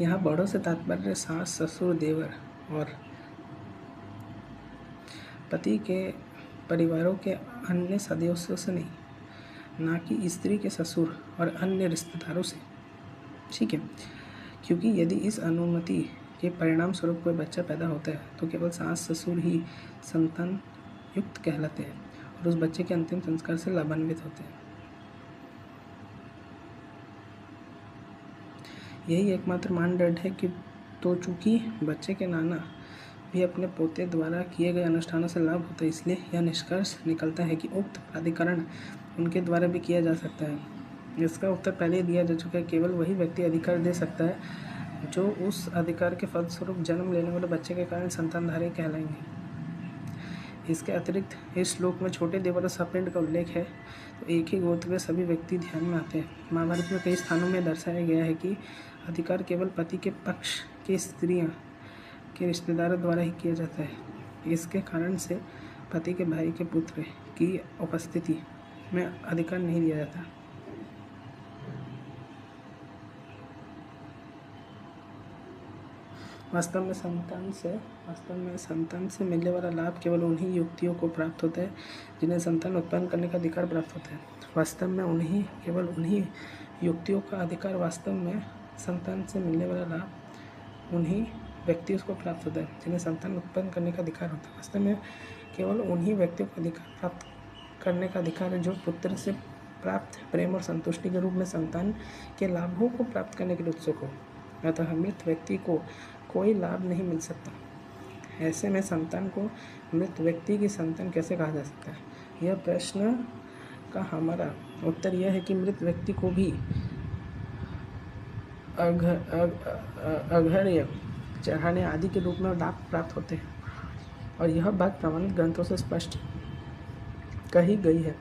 S1: यहाँ बड़ों से तात्पर्य सास, ससुर, देवर और पति के परिवारों के अन्य सदस्यों से नहीं, ना कि स्त्री के ससुर और अन्य रिश्तेदारों से, ठीक है। क्योंकि यदि इस अनुमति के परिणाम स्वरूप कोई बच्चा पैदा होता है तो केवल सास ससुर ही संतान युक्त कहलाते हैं और उस बच्चे के अंतिम संस्कार से लाभान्वित होते हैं। यही एकमात्र मानदंड है कि तो चूँकि बच्चे के नाना भी अपने पोते द्वारा किए गए अनुष्ठानों से लाभ होता है, इसलिए यह निष्कर्ष निकलता है कि उक्त प्राधिकरण उनके द्वारा भी किया जा सकता है। इसका उत्तर पहले दिया जा चुका है। केवल वही व्यक्ति अधिकार दे सकता है जो उस अधिकार के फलस्वरूप जन्म लेने वाले बच्चे के कारण संतानधारी कहलाएंगे। इसके अतिरिक्त इस श्लोक में छोटे देवर और सपिंड का उल्लेख है, तो एक ही गोत्र के सभी व्यक्ति ध्यान में आते हैं। महाभारत में कई स्थानों में दर्शाया गया है कि अधिकार केवल पति के पक्ष की स्त्रियां के रिश्तेदारों द्वारा ही किया जाता है। इसके कारण से पति के भाई के पुत्र की उपस्थिति में अधिकार नहीं दिया जाता। वास्तव में संतान से मिलने वाला लाभ केवल उन्हीं युक्तियों को प्राप्त होता है जिन्हें संतान उत्पन्न करने का अधिकार प्राप्त होता है। केवल उन्हीं युक्तियों का अधिकार वास्तव में संतान से मिलने वाला लाभ उन्हीं व्यक्तियों को प्राप्त होता है जिन्हें संतान उत्पन्न करने का अधिकार होता है। वास्तव में केवल उन्हीं व्यक्तियों को अधिकार प्राप्त करने का अधिकार है जो पुत्र से प्राप्त प्रेम और संतुष्टि के रूप में संतान के लाभों को प्राप्त करने के लिए उत्सुक हो। अतः मृत व्यक्ति को कोई लाभ नहीं मिल सकता। ऐसे में संतान को मृत व्यक्ति की संतान कैसे कहा जा सकता है? यह प्रश्न का हमारा उत्तर यह है कि मृत व्यक्ति को भी अर्घ्य चढ़ाने आदि के रूप में लाभ प्राप्त होते हैं और यह बात प्रमाणित ग्रंथों से स्पष्ट कही गई है।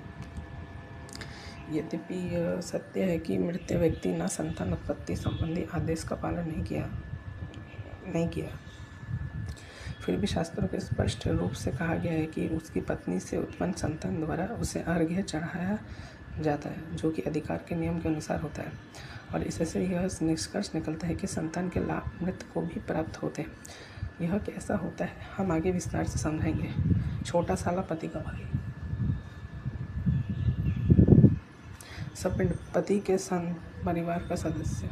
S1: यद्यपि यह सत्य है कि मृत व्यक्ति न संतान उत्पत्ति संबंधी आदेश का पालन नहीं किया, फिर भी शास्त्रों के स्पष्ट रूप से कहा गया है कि उसकी पत्नी से उत्पन्न संतान द्वारा उसे अर्घ्य चढ़ाया जाता है, जो कि अधिकार के नियम के अनुसार होता है। और इससे यह निष्कर्ष निकलता है कि संतान के लाभ मृत को भी प्राप्त होते हैं। यह कैसा होता है हम आगे विस्तार से समझेंगे। छोटा साला पति का भाई। सपिंड पति के परिवार का सदस्य।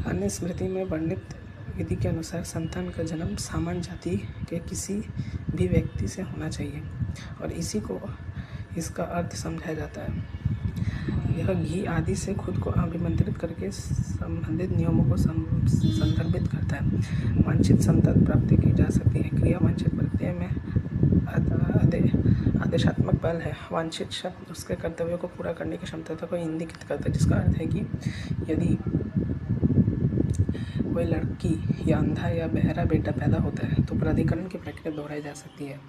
S1: अन्य स्मृति में वर्णित विधि के अनुसार संतान का जन्म सामान्य जाति के किसी भी व्यक्ति से होना चाहिए और इसी को इसका अर्थ समझाया जाता है। यह घी आदि से खुद को अभिमंत्रित करके संबंधित नियमों को संदर्भित करता है। वांछित संतान प्राप्ति की जा सकती है। क्रिया वांछित प्रत्यय में आदेशात्मक बल है। वांछित शब्द उसके कर्तव्यों को पूरा करने की क्षमता को इंगित करता है, जिसका अर्थ है कि यदि कोई लड़की या अंधा या बहरा बेटा पैदा होता है तो प्राधिकरण की प्रक्रिया दोहराई जा सकती है।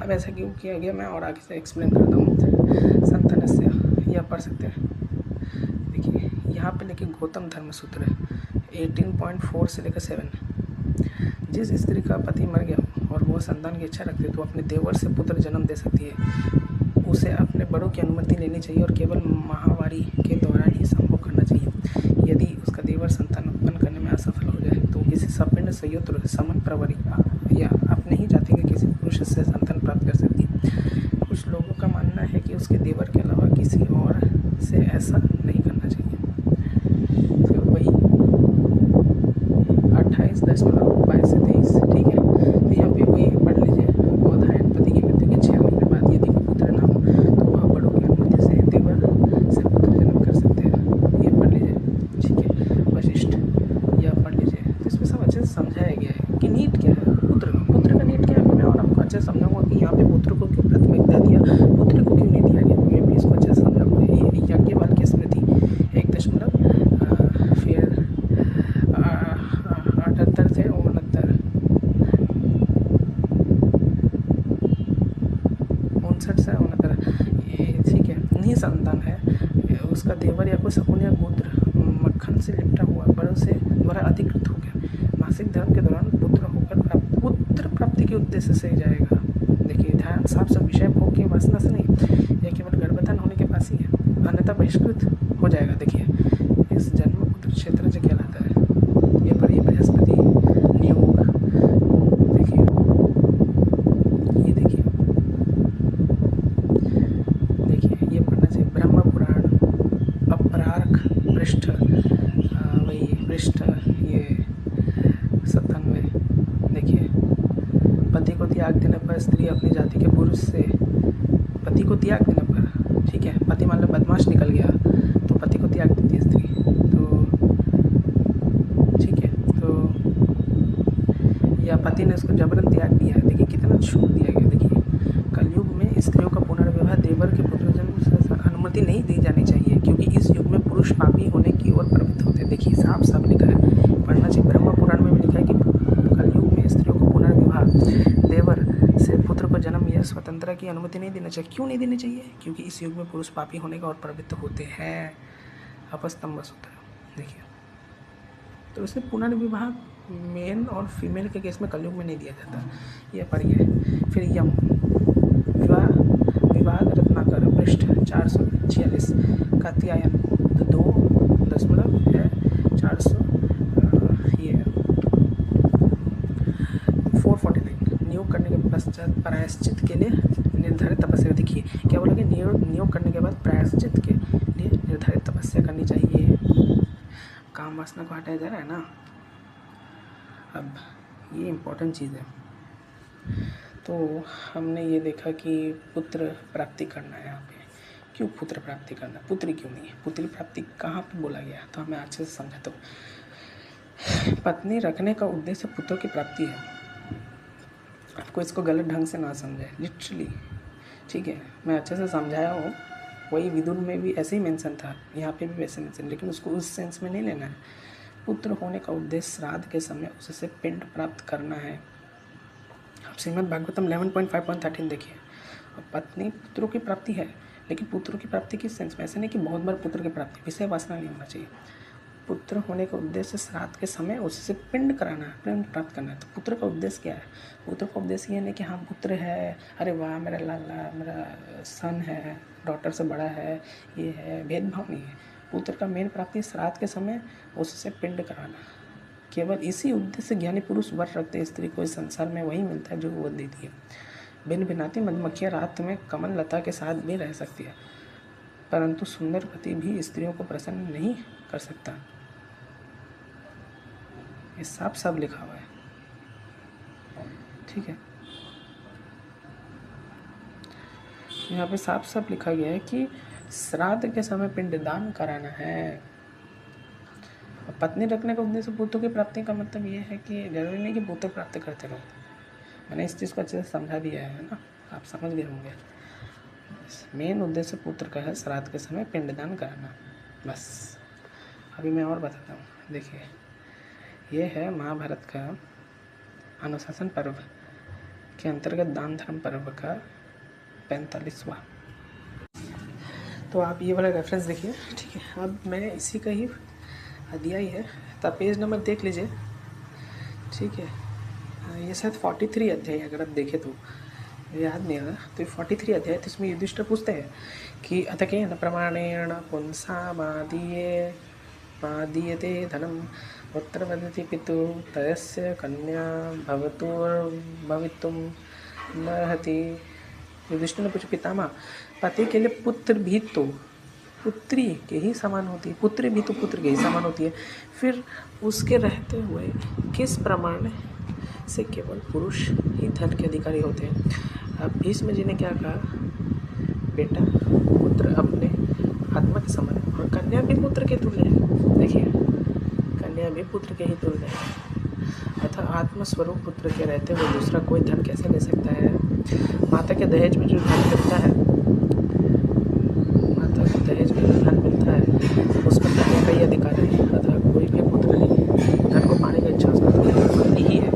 S1: अब ऐसा क्यों किया गया मैं और आगे से एक्सप्लेन करता हूँ। संतानस्य यह पढ़ सकते हैं। देखिए यहाँ पे लेके गौतम धर्म सूत्र 18.4 से लेकर 7। जिस स्त्री का पति मर गया और वह संतान की इच्छा रखती है तो अपने देवर से पुत्र जन्म दे सकती है। उसे अपने बड़ों की अनुमति लेनी चाहिए और केवल माहवारी के दौरान ही संभोग करना चाहिए। यदि उसका देवर संतान उत्पन्न करने में असफल हो जाए तो किसी सपिंड संयुक्त समन प्रवरी या अपने ही जाति के किसी पुरुष से संतान प्राप्त कर सकती है। कुछ लोगों का मानना है कि उसके देवर के अलावा किसी और से ऐसा नहीं करना चाहिए। फिर वही 28.22 से 23, ठीक है। तो यहाँ पे वही पढ़ लीजिए। अवधायन पति की मृत्यु के 6 महीने बाद यदि कोई पुत्र ना हो तो वह बड़ों की अनुमति से देवर से पुत्र जन्म कर सकते हैं। ये पढ़ लीजिए, ठीक है। वशिष्ठ यह पढ़ लीजिए। तो इसमें सब अच्छे से समझाया गया है कि नीट क्या है, पुत्र का नीट क्या है। मैं और आपको अच्छे से समझाऊंगा कि यहाँ पे पुत्र को क्यों प्राथमिकता दिया, पुत्र को क्यों नहीं दिया गया। मैं भी इसको अच्छे से समझाऊंगा। ये याज्ञवल्क्य स्मृति 1 फिर 78 से 69, 59 से 69, ठीक है। नहीं संतान है, उसका देवर या कोई शकुन या गोत्र मक्खन से लिपटा हुआ बड़ों से द्वारा अधिकृत हो गया, मासिक धर्म के दौरान पुत्र प्राप्ति के उद्देश्य से जाएगा। देखिए ध्यान साफ सब विषय भोग की वासना से नहीं, यह केवल गर्भधान होने के पास ही है, अन्यथा बहिष्कृत हो जाएगा। देखिए इस जन्म पुत्र क्षेत्र से कहलाता है। ये पर बृहस्पति नियोग, देखिए ये देखिए ये पढ़ना चाहिए। ब्रह्म पुराण अपरार्क पृष्ठ वही पृष्ठ ये 97। देखिए पति को त्याग देने पर स्त्री अपनी जाति के पुरुष से, पति को त्याग देने पर, ठीक है, पति मान लो बदमाश निकल गया तो पति को त्याग देती है स्त्री, तो ठीक है। तो या पति ने उसको जबरन त्याग दिया है। देखिए कितना छूट दिया गया। देखिए कलयुग में स्त्रियों का पुनर्विवाह देवर के पुत्र जन्म से अनुमति नहीं दी जानी चाहिए, क्योंकि इस युग में पुरुष पापी होने की ओर प्रवृत्त होते हैं। देखिए साफ साफ लिखा है। स्वतंत्रता की अनुमति नहीं देना चाहिए। क्यों नहीं देनी चाहिए? क्योंकि इस युग में पुरुष पापी होने का और प्रवृत्त होते हैं। अपस्तंभ होता है। देखिए, तो इसलिए पुनर्विवाह मेल और फीमेल के केस में कलयुग में नहीं दिया जाता। ये पढ़िए। फिर यम विवाद रत्नाकर पृष्ठ 446 कात्यायन 2 है 400 ये 449 नियोग करने के पश्चात प्रायश्चित के लिए निर्धारित तपस्या। देखिए क्या बोला कि नियोग करने के बाद प्रायश्चित के लिए निर्धारित तपस्या करनी चाहिए। काम वासना को हटाया जा रहा है ना। अब ये इम्पोर्टेंट चीज़ है। तो हमने ये देखा कि पुत्र प्राप्ति करना है। यहाँ पे क्यों पुत्र प्राप्ति करना, पुत्री क्यों नहीं है? पुत्री प्राप्ति कहाँ पे बोला गया? तो हमें अच्छे से समझाता हूँ। पत्नी रखने का उद्देश्य पुत्रों की प्राप्ति है। आपको इसको गलत ढंग से ना समझे, लिटरली, ठीक है। मैं अच्छे से समझाया हूँ। वही विदुर में भी ऐसे ही मेंशन था, यहाँ पे भी वैसे मेंशन, लेकिन उसको उस सेंस में नहीं लेना है। पुत्र होने का उद्देश्य श्राद्ध के समय उससे पिंड प्राप्त करना है। आप श्रीमद् भागवतम 11.5.13 देखिए। और पत्नी पुत्रों की प्राप्ति है, लेकिन पुत्रों की प्राप्ति किस सेंस में? ऐसे नहीं कि बहुत बार पुत्र की प्राप्ति, विषय वासना नहीं होना चाहिए। पुत्र होने का उद्देश्य श्राद्ध के समय उससे पिंड कराना है, पिंड प्राप्त करना है। तो पुत्र का उद्देश्य क्या है? पुत्र का उद्देश्य ये नहीं कि हाँ पुत्र है, अरे वाह मेरा लाला, मेरा सन है, डॉटर से बड़ा है, ये है, भेदभाव नहीं है। पुत्र का मेन प्राप्ति श्राद्ध के समय उससे पिंड कराना। केवल इसी उद्देश्य से ज्ञानी पुरुष व्रत रखते स्त्री को इस संसार में वही मिलता है जो वो देती है। भिन्न भिन्नाती मधुमक्खियाँ रात में कमल लता के साथ भी रह सकती है, परंतु सुंदर पति भी स्त्रियों को प्रसन्न नहीं कर सकता। ये साफ साफ लिखा हुआ है, ठीक है। यहाँ पे साफ साफ लिखा गया है कि श्राद्ध के समय पिंडदान कराना है। पत्नी रखने का उद्देश्य पुत्र की प्राप्ति का मतलब ये है कि जरूरी नहीं कि पुत्र प्राप्त करते रहो। मैंने इस चीज़ को अच्छे से समझा दिया है ना, आप समझ गए होंगे। मेन उद्देश्य पुत्र का है श्राद्ध के समय पिंडदान कराना, बस। अभी मैं और बताता हूँ। देखिए, ये है महाभारत का अनुशासन पर्व के अंतर्गत दान धर्म पर्व का 45वां। तो आप ये वाला रेफरेंस देखिए, ठीक है। अब मैं इसी का ही अध्याय है, तो आप पेज नंबर देख लीजिए, ठीक है। ये शायद 43 अध्याय, अगर आप देखें तो याद नहीं आ रहा, तो 43 अध्याय। तो इसमें युधिष्ठिर पूछते हैं कि अतकेन प्रमाणेन पुंसा मादीयते धनम पुत्र वदति पितु तस्य कन्या भवितुम नर्हति। युधिष्ठिर ने पूछा, पितामह पति के लिए पुत्र भी तो पुत्री के ही समान होती है, पुत्री भी तो पुत्र के ही समान होती है, फिर उसके रहते हुए किस प्रमाण से केवल पुरुष ही धन के अधिकारी होते हैं? अब भीष्म जी ने क्या कहा, बेटा पुत्र अपने आत्मा के समान है और कन्या भी पुत्र के तुल्य है। देखिए, कन्या भी पुत्र के ही तुल्य है, अतः आत्मस्वरूप पुत्र के रहते हुए दूसरा कोई धन कैसे ले सकता है? माता के दहेज में जो धन मिलता है, दहेज में जो धन मिलता है उसमें कन्या का ही अधिकार है, अतः कोई भी पुत्र नहीं धन को पाने की इच्छा उसका पत्नी ही है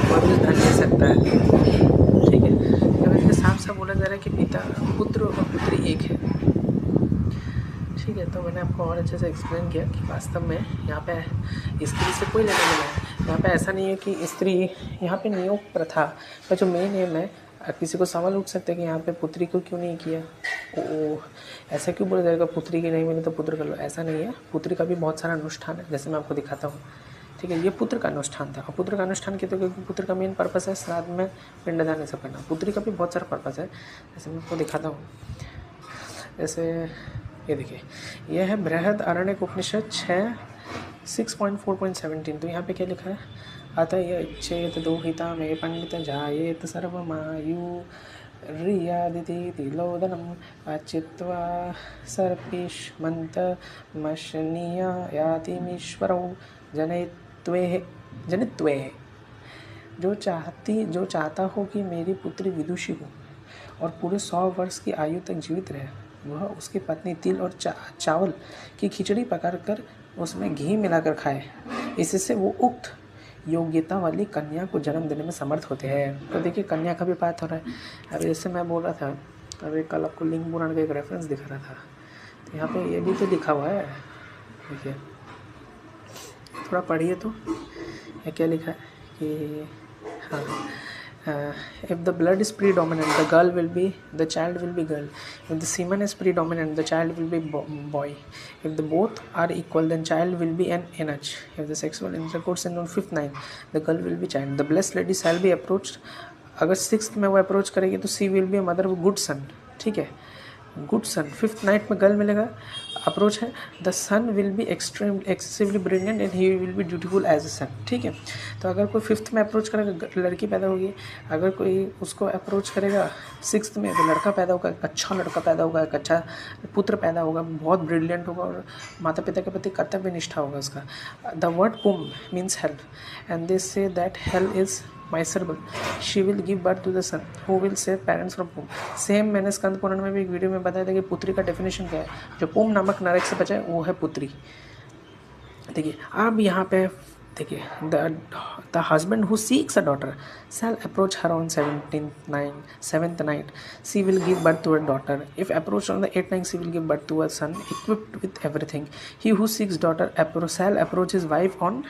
S1: और भी धन ले सकता है, ठीक है। जब इसमें साफ साफ बोला जा रहा है कि पिता पुत्र और पुत्री एक है, ठीक है। तो मैंने आपको और अच्छे से एक्सप्लेन किया कि वास्तव में यहाँ पे स्त्री से कोई लेना देना है। यहाँ पे ऐसा नहीं है कि स्त्री, यहाँ पे नियोग प्रथा का जो मेन एम है, किसी को सवाल उठ सकते हैं कि यहाँ पे पुत्री को क्यों नहीं किया, ऐसा क्यों बोला जाएगा पुत्री की नहीं मिली तो पुत्र कर लो। ऐसा नहीं है, पुत्री का भी बहुत सारा अनुष्ठान है, जैसे मैं आपको दिखाता हूँ, ठीक है। ये पुत्र का अनुष्ठान था, और पुत्र का अनुष्ठान किया तो क्योंकि पुत्र का मेन पर्पस है श्राद्ध में पिंडदान सब करना। पुत्री का भी बहुत सारा पर्पस है, जैसे मैं आपको दिखाता हूँ। जैसे ये देखिए, यह है बृहद आरण्यक उपनिषद 6.4.17। तो यहाँ पे क्या लिखा है, अतः यच्छेत दोहिता में पंडित जायेत सर्वमायु रियादिति लोदनम अचित्वा सर्पिष्मन्त मशनीया यातिमीश्वरौ जनित्वे। जो चाहता हो कि मेरी पुत्री विदुषी हो और पूरे 100 वर्ष की आयु तक जीवित रहे, वह उसकी पत्नी तिल और चावल की खिचड़ी पकाकर उसमें घी मिलाकर खाए। इससे वो उक्त योग्यता वाली कन्या को जन्म देने में समर्थ होते हैं। तो देखिए कन्या का भी पाठ हो रहा है। अब जैसे मैं बोल रहा था, अभी कल आपको लिंग पुराण का एक रेफरेंस दिखा रहा था, तो यहाँ पे ये भी तो लिखा हुआ है, देखिए थोड़ा पढ़िए तो ये क्या लिखा है कि हाँ, if the blood is predominant the child will be girl, if the semen is predominant the child will be boy, if the both are equal then child will be an nh, if the sexual intercourse is on 5th night the girl will be child, the blessed lady shall be approached, अगर 6th में वो अप्रोच करेगी तो she will be a mother good son, ठीक है, गुड सन। 5th नाइट में गर्ल मिलेगा, अप्रोच है, the son will be excessively brilliant and he will be beautiful as a son, ठीक है। तो अगर कोई 5th में अप्रोच करेगा लड़की पैदा होगी, अगर कोई उसको अप्रोच करेगा 6th में तो लड़का पैदा होगा, एक अच्छा लड़का पैदा होगा, एक अच्छा पुत्र पैदा होगा, बहुत ब्रिलियंट होगा और माता पिता के प्रति कर्तव्य निष्ठा होगा उसका। The word pum means hell and they say that hell is miserable, she will give birth to the son who will save parents from womb। Same मैंने स्कंद पुराण में भी एक वीडियो में बताया था कि पुत्री का डेफिनेशन क्या है, जो पुम नामक नरक से बचा है वो है पुत्री। देखिए अब यहाँ पे देखिए the husband who seeks a daughter shall approach her on 7th night she will give birth to a daughter, if approached on the 8th night she will give birth to a son equipped with everything, he who seeks daughter shall approach his wife on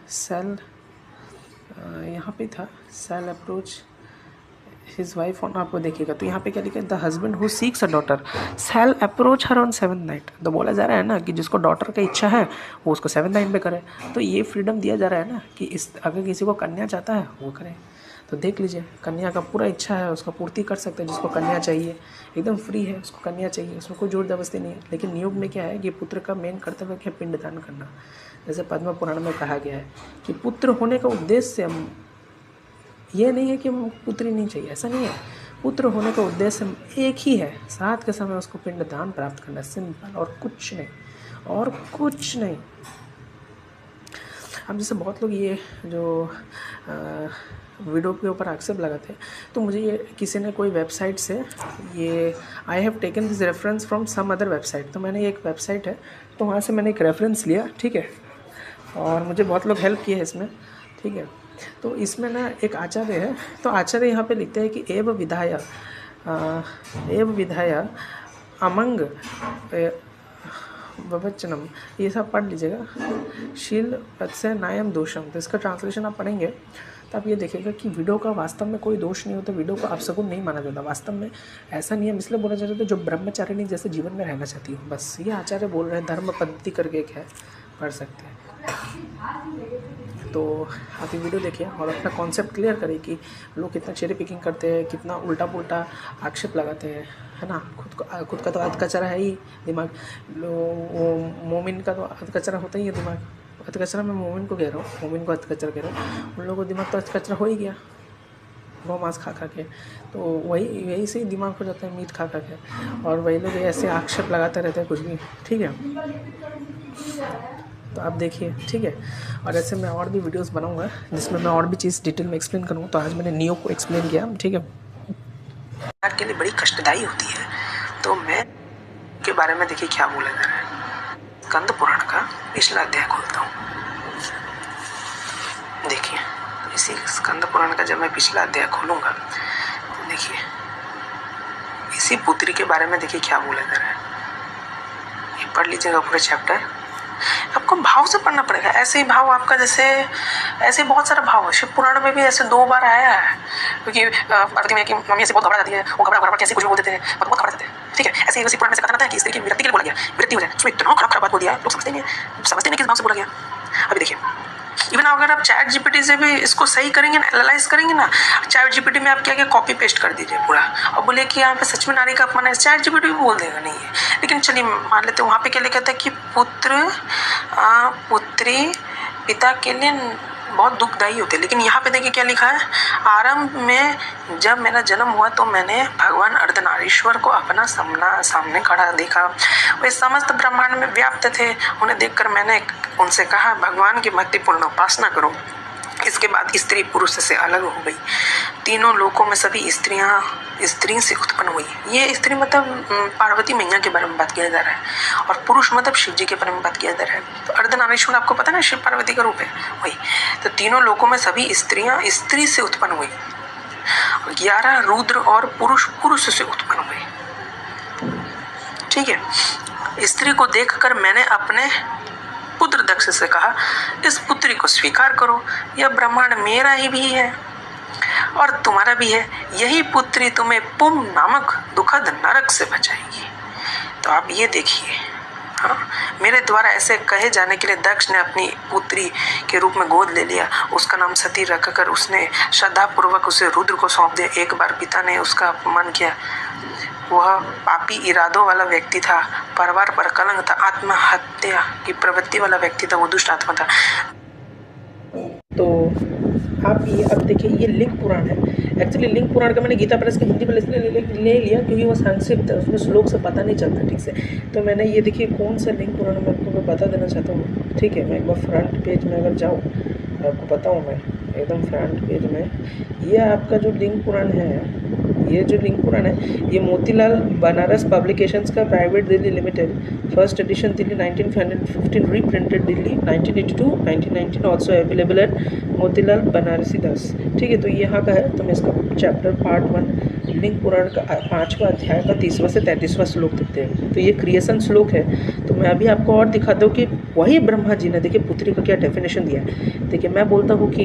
S1: sell यहाँ पे था sell approach his wife on, आपको देखिएगा तो यहाँ पे क्या लिखा है, the husband who seeks a daughter sell approach her on 7th night. तो बोला जा रहा है ना कि जिसको डॉटर का इच्छा है वो उसको 7th नाइट पे करे, तो ये फ्रीडम दिया जा रहा है ना कि इस अगर किसी को कन्या चाहता है वो करे। तो देख लीजिए कन्या का पूरा इच्छा है उसका पूर्ति कर सकते हैं, जिसको कन्या चाहिए एकदम फ्री है, उसको कन्या चाहिए, उसमें कोई जोर जबरदस्ती नहीं है। लेकिन नियोग में क्या है कि पुत्र का मेन कर्तव्य क्या है, पिंडदान करना। जैसे पद्म पुराण में कहा गया है कि पुत्र होने का उद्देश्य हम ये नहीं है कि हमको पुत्री नहीं चाहिए, ऐसा नहीं है। पुत्र होने का उद्देश्य एक ही है, साथ के समय उसको पिंडदान प्राप्त करना, सिंपल, और कुछ नहीं, और कुछ नहीं। अब जैसे बहुत लोग ये जो वीडियो के ऊपर आक्षेप लगाते हैं, तो मुझे ये किसी ने कोई वेबसाइट से ये I have taken this reference from some other website, तो मैंने एक वेबसाइट है तो वहाँ से मैंने एक रेफरेंस लिया, ठीक है, और मुझे बहुत लोग हेल्प किए हैं इसमें, ठीक है। तो इसमें ना एक आचार्य है, तो आचार्य यहाँ पे लिखते हैं कि एव विधाय अमंग ववचनम, ये सब पढ़ लीजिएगा, शील पत्स्य नायम दोषम। तो इसका ट्रांसलेशन आप पढ़ेंगे तो आप ये देखिएगा कि विडो का वास्तव में कोई दोष नहीं होता, विडो को अपशगुन नहीं माना जाता। वास्तव में ऐसा नियम इसलिए बोला जाता है जो ब्रह्मचारिणी जैसे जीवन में रहना चाहती हो, बस ये आचार्य बोल रहे हैं। धर्म पद्धति करके एक है, पढ़ सकते हैं। तो आप ये वीडियो देखिए और अपना कॉन्सेप्ट क्लियर करें कि लोग कितना चेरी पिकिंग करते हैं, कितना उल्टा पुल्टा आक्षेप लगाते हैं, है ना। खुद का तो अध कचरा है ही दिमाग, मोमिन का तो अध कचरा होता ही है दिमाग। अध कचरा मैं मोमिन को कह रहा हूँ, मोमिन को अध कचरा कह रहा हूँ, उन लोगों को दिमाग तो अध कचरा हो ही गया गौ मांस खा के, तो वही से ही दिमाग हो जाता है मीट खा के, और वही लोग ऐसे आक्षेप लगाते रहते हैं कुछ भी, ठीक है। तो आप देखिए, ठीक है। और ऐसे मैं और भी वीडियोस बनाऊंगा जिसमें मैं और भी चीज़ डिटेल में एक्सप्लेन करूँगा। तो आज मैंने नियो को एक्सप्लेन किया, ठीक है। के लिए बड़ी कष्टदायी होती है, तो मैं के बारे में देखिए क्या बोला जा रहा है। स्कंद पुराण का पिछला अध्याय खोलता हूँ, देखिए। तो इसी स्कंद पुराण का जब मैं पिछला अध्याय खोलूँगा तो देखिए इसी पुत्री के बारे में देखिए क्या बोला जा रहा है। ये पढ़ लीजिएगा पूरा चैप्टर, आपको भाव से पढ़ना पड़ेगा। ऐसे ही भाव आपका जैसे ऐसे बहुत सारा भाव है, शिव पुराण में भी ऐसे 2 बार आया है, क्योंकि पार्वती में कि मम्मी ऐसे बहुत घबरा जाती है, वो घबरा कैसे कुछ भी बोल देते हैं, बहुत घबरा देते हैं, ठीक है। ऐसे ही शिव पुराण में से कथन आता है कि स्त्री की विरक्ति के लिए बोला गया, विरक्ति हो जाए, उसमें इतना खराब बात बोल दिया, लोग समझते नहीं किस भाव से बोला गया। अभी देखिए, इवन अगर आप चैट जीपीटी से भी इसको सही करेंगे ना, एनालाइज करेंगे ना, चैट जीपीटी में आप क्या कॉपी पेस्ट कर दीजिए पूरा, और बोले कि यहाँ पे सच में नारी का अपमान है, चैट जीपीटी भी बोल देगा नहीं है। लेकिन चलिए मान लेते हैं वहाँ पे क्या लिखा था कि पुत्री पिता के लिए बहुत दुखदायी होते, लेकिन यहाँ पे देखिए क्या लिखा है। आरंभ में जब मेरा जन्म हुआ तो मैंने भगवान अर्धनारीश्वर को अपना सामने खड़ा देखा, वे समस्त ब्रह्मांड में व्याप्त थे। उन्हें देखकर मैंने उनसे कहा, भगवान की भक्तिपूर्ण उपासना करो। इसके बाद स्त्री पुरुष से अलग हो गई। तीनों लोकों में सभी स्त्रियां स्त्री से उत्पन्न हुई। ये स्त्री मतलब पार्वती मैया के बारे में बात किया जा रहा है, और पुरुष मतलब शिव जी के बारे में बात किया जा रहा है। तो अर्धनारीश्वर आपको पता ना, शिव पार्वती का रूप है वही। तो तीनों लोकों में सभी स्त्रियां स्त्री से उत्पन्न हुई, 11 रुद्र और पुरुष से उत्पन्न हुए। ठीक है। स्त्री को देखकर मैंने अपने पुत्र दक्ष से कहा, इस पुत्री को स्वीकार करो, यह ब्रह्मांड मेरा ही भी है और तुम्हारा भी है। यही पुत्री तुम्हें पुम नामक दुखद नरक से बचाएगी। तो आप ये देखिए, हाँ, मेरे द्वारा ऐसे कहे जाने के लिए दक्ष ने अपनी पुत्री के रूप में गोद ले लिया। उसका नाम सती रखकर उसने श्रद्धापूर्वक उसे रुद्र को सौंप दिया। एक बार पिता ने उसका अपमान किया। वह पापी इरादों वाला व्यक्ति था, परिवार पर कलंक था, आत्महत्या की प्रवृत्ति वाला व्यक्ति था, वो दुष्ट आत्मा था। तो आप ये अब देखिए, ये लिंग पुराण है। एक्चुअली लिंग पुराण का मैंने गीता प्रेस के हिंदी में इसलिए ले लिया क्योंकि वो संक्षिप्त है, उसमें श्लोक से पता नहीं चलता ठीक से। तो मैंने ये देखिए कौन सा लिंग पुराण मैं आपको बता देना चाहता हूँ। ठीक है, मैं एक बार फ्रंट पेज में अगर जाऊँ आपको बताऊँ, मैं एकदम फ्रंट पेज में, ये आपका जो लिंग पुराण है, ये जो लिंग पुराण है, ये मोतीलाल बनारस पब्लिकेशंस का private Delhi limited, first edition Delhi 1915, reprinted Delhi 1982, 1919, also available at Motilal Banarsi Das. ठीक है, तो यहाँ का है। तो मैं इसका चैप्टर पार्ट 1 लिंग पुराण का 5वां अध्याय का 30वां से 33वां श्लोक देखते हैं। तो ये क्रिएशन श्लोक है। तो मैं अभी आपको और दिखाता हूँ कि वही ब्रह्मा जी ने देखिए पुत्री को क्या डेफिनेशन दिया है। देखिए मैं बोलता हूँ कि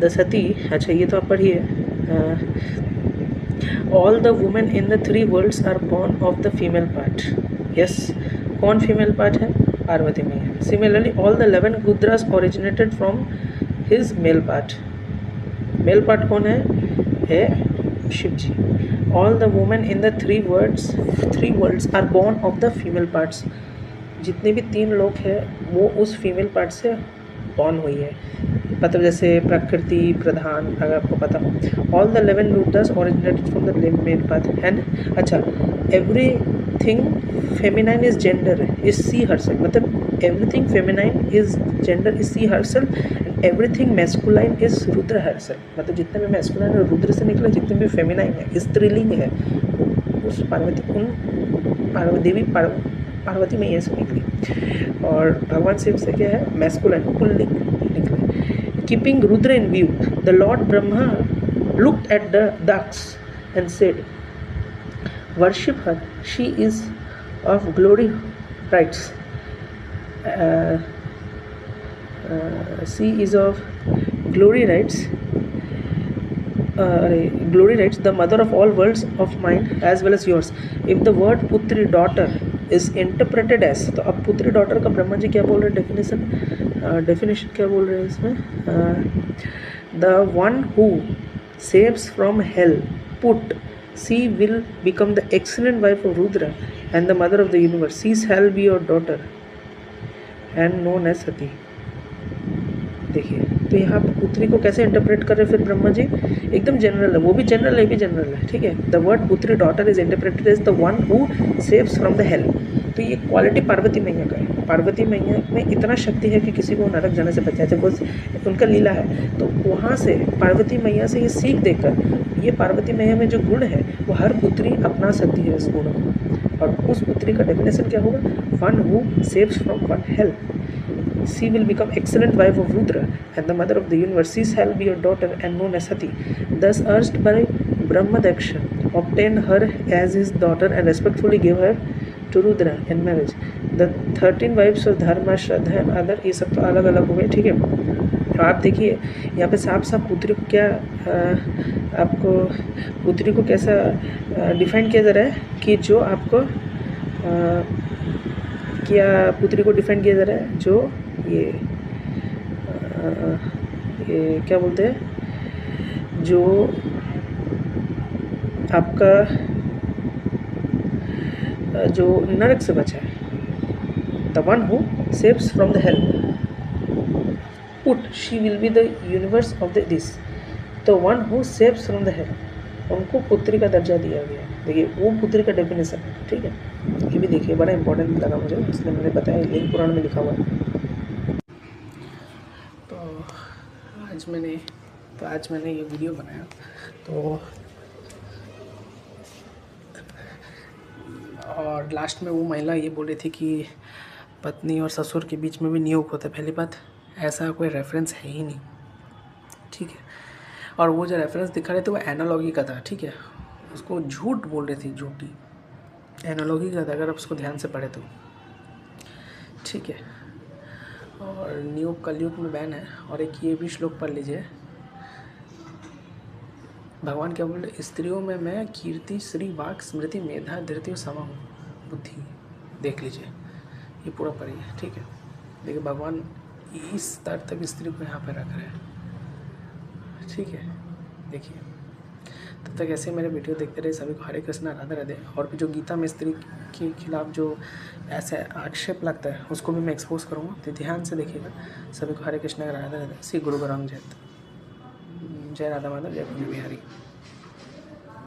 S1: दसती, अच्छा ये तो आप पढ़िए, all the women in the 3 worlds are born of the female part. Yes, कौन फीमेल पार्ट है? पार्वती मैया। Similarly, all the 11 Rudras originated from his male part. Male part कौन है शिव जी। All the women in the 3 worlds are born of the female parts. जितने भी 3 लोग हैं वो उस फीमेल पार्ट से बॉर्न हुई है। मतलब जैसे प्रकृति प्रधान, अगर आपको पता हो, all the 11 Rudras originated from the male path and, अच्छा, everything feminine is gender is she herself. मतलब everything feminine is gender is she herself and everything masculine is Rudra herself. मतलब जितने भी मैस्कुलाइन और रुद्र से निकले, जितने भी फेमिनाइन है, स्त्रीलिंग है, उस पार्वती मैया से निकली। और भगवान शिव से क्या है? मैस्कुलाइन पुल्लिंग निकले। Keeping Rudra in view, the Lord Brahma looked at the ducks and said, "Worship her. She is of glory rights. She is of glory rights. Glory rights, the mother of all worlds of mine as well as yours." If the word putri, daughter, is interpreted as, तो अब पुत्री डॉटर का ब्रह्मा जी क्या बोल रहे हैं? डेफिनेशन क्या बोल रहे हैं इसमें? The one who saves from hell put, she will become the excellent wife of Rudra and the mother of the universe. She shall be your daughter and known as Sati. देखिए, तो यहाँ पुत्री को कैसे इंटरप्रेट कर रहे हैं फिर ब्रह्मा जी? एकदम जनरल है, वो भी जनरल है, भी जनरल है। ठीक है, द वर्ड पुत्री daughter is interpreted as the one who saves from the hell. तो ये क्वालिटी पार्वती मैया का है। पार्वती मैया में इतना शक्ति है कि किसी को नरक जाने से बचाए, जब उनका लीला है। तो वहाँ से पार्वती मैया से ये सीख देकर, ये पार्वती मैया में जो गुण है वो हर पुत्री अपना सकती है इस गुण को। और उस पुत्री का डेफिनेशन क्या होगा? One who saves from one hello. She will become excellent wife of Rudra and the mother of the universe. She shall be your daughter and known as Sati. Thus urged by Brahmadaksha, obtained her as his daughter and respectfully gave her to Rudra in marriage. The 13 wives of Dharma, Shraddha and other, ये सब तो अलग अलग हो गए। ठीक है, तो आप देखिए यहाँ पे साफ साफ पुत्री को क्या आपको पुत्री को कैसा डिफाइन किया जा रहा है कि जो आपको क्या पुत्री को डिफाइन किया जा रहा है? जो ये क्या बोलते हैं, जो आपका जो नरक से बचा है, the one who saves from the hell put, she will be the universe of the this. तो one who saves from the hell, उनको पुत्री का दर्जा दिया गया। देखिए वो पुत्री का डेफिनेशन है। ठीक है, ये भी देखिए, बड़ा इंपॉर्टेंट लगा मुझे, इसलिए मैंने बताया लिंग पुराण में लिखा हुआ है। तो आज मैंने तो आज मैंने ये वीडियो बनाया। तो और लास्ट में वो महिला ये बोल रही थी कि पत्नी और ससुर के बीच में भी नियोग होता है। पहली बात, ऐसा कोई रेफरेंस है ही नहीं, ठीक है। और वो जो रेफरेंस दिखा रहे थे वो एनालॉगी का था, ठीक है। उसको झूठ बोल रही थी, झूठी एनालॉगी का था, अगर आप उसको ध्यान से पढ़े तो, ठीक है। और नियोग कलयुग में बैन है। और एक ये भी श्लोक पढ़ लीजिए, भगवान क्या बोले, स्त्रियों में मैं कीर्ति श्री वाक स्मृति मेधा धृति समा हूँ बुद्धि। देख लीजिए, ये पूरा पढ़िए, ठीक है। देखिए भगवान इस स्तर तक स्त्री को यहाँ पर रख रहे हैं, ठीक है। देखिए, तब तक ऐसे मेरे वीडियो देखते रहे। सभी को हरे कृष्णा, राधे राधे। और भी जो गीता में स्त्री के खिलाफ जो ऐसे आक्षेप लगता है उसको भी मैं एक्सपोज करूँगा, तो ध्यान से देखिएगा। सभी को हरे कृष्णा, राधे राधे। श्री गुरु गौरांग जय राधा माधव, जय कुंज बिहारी।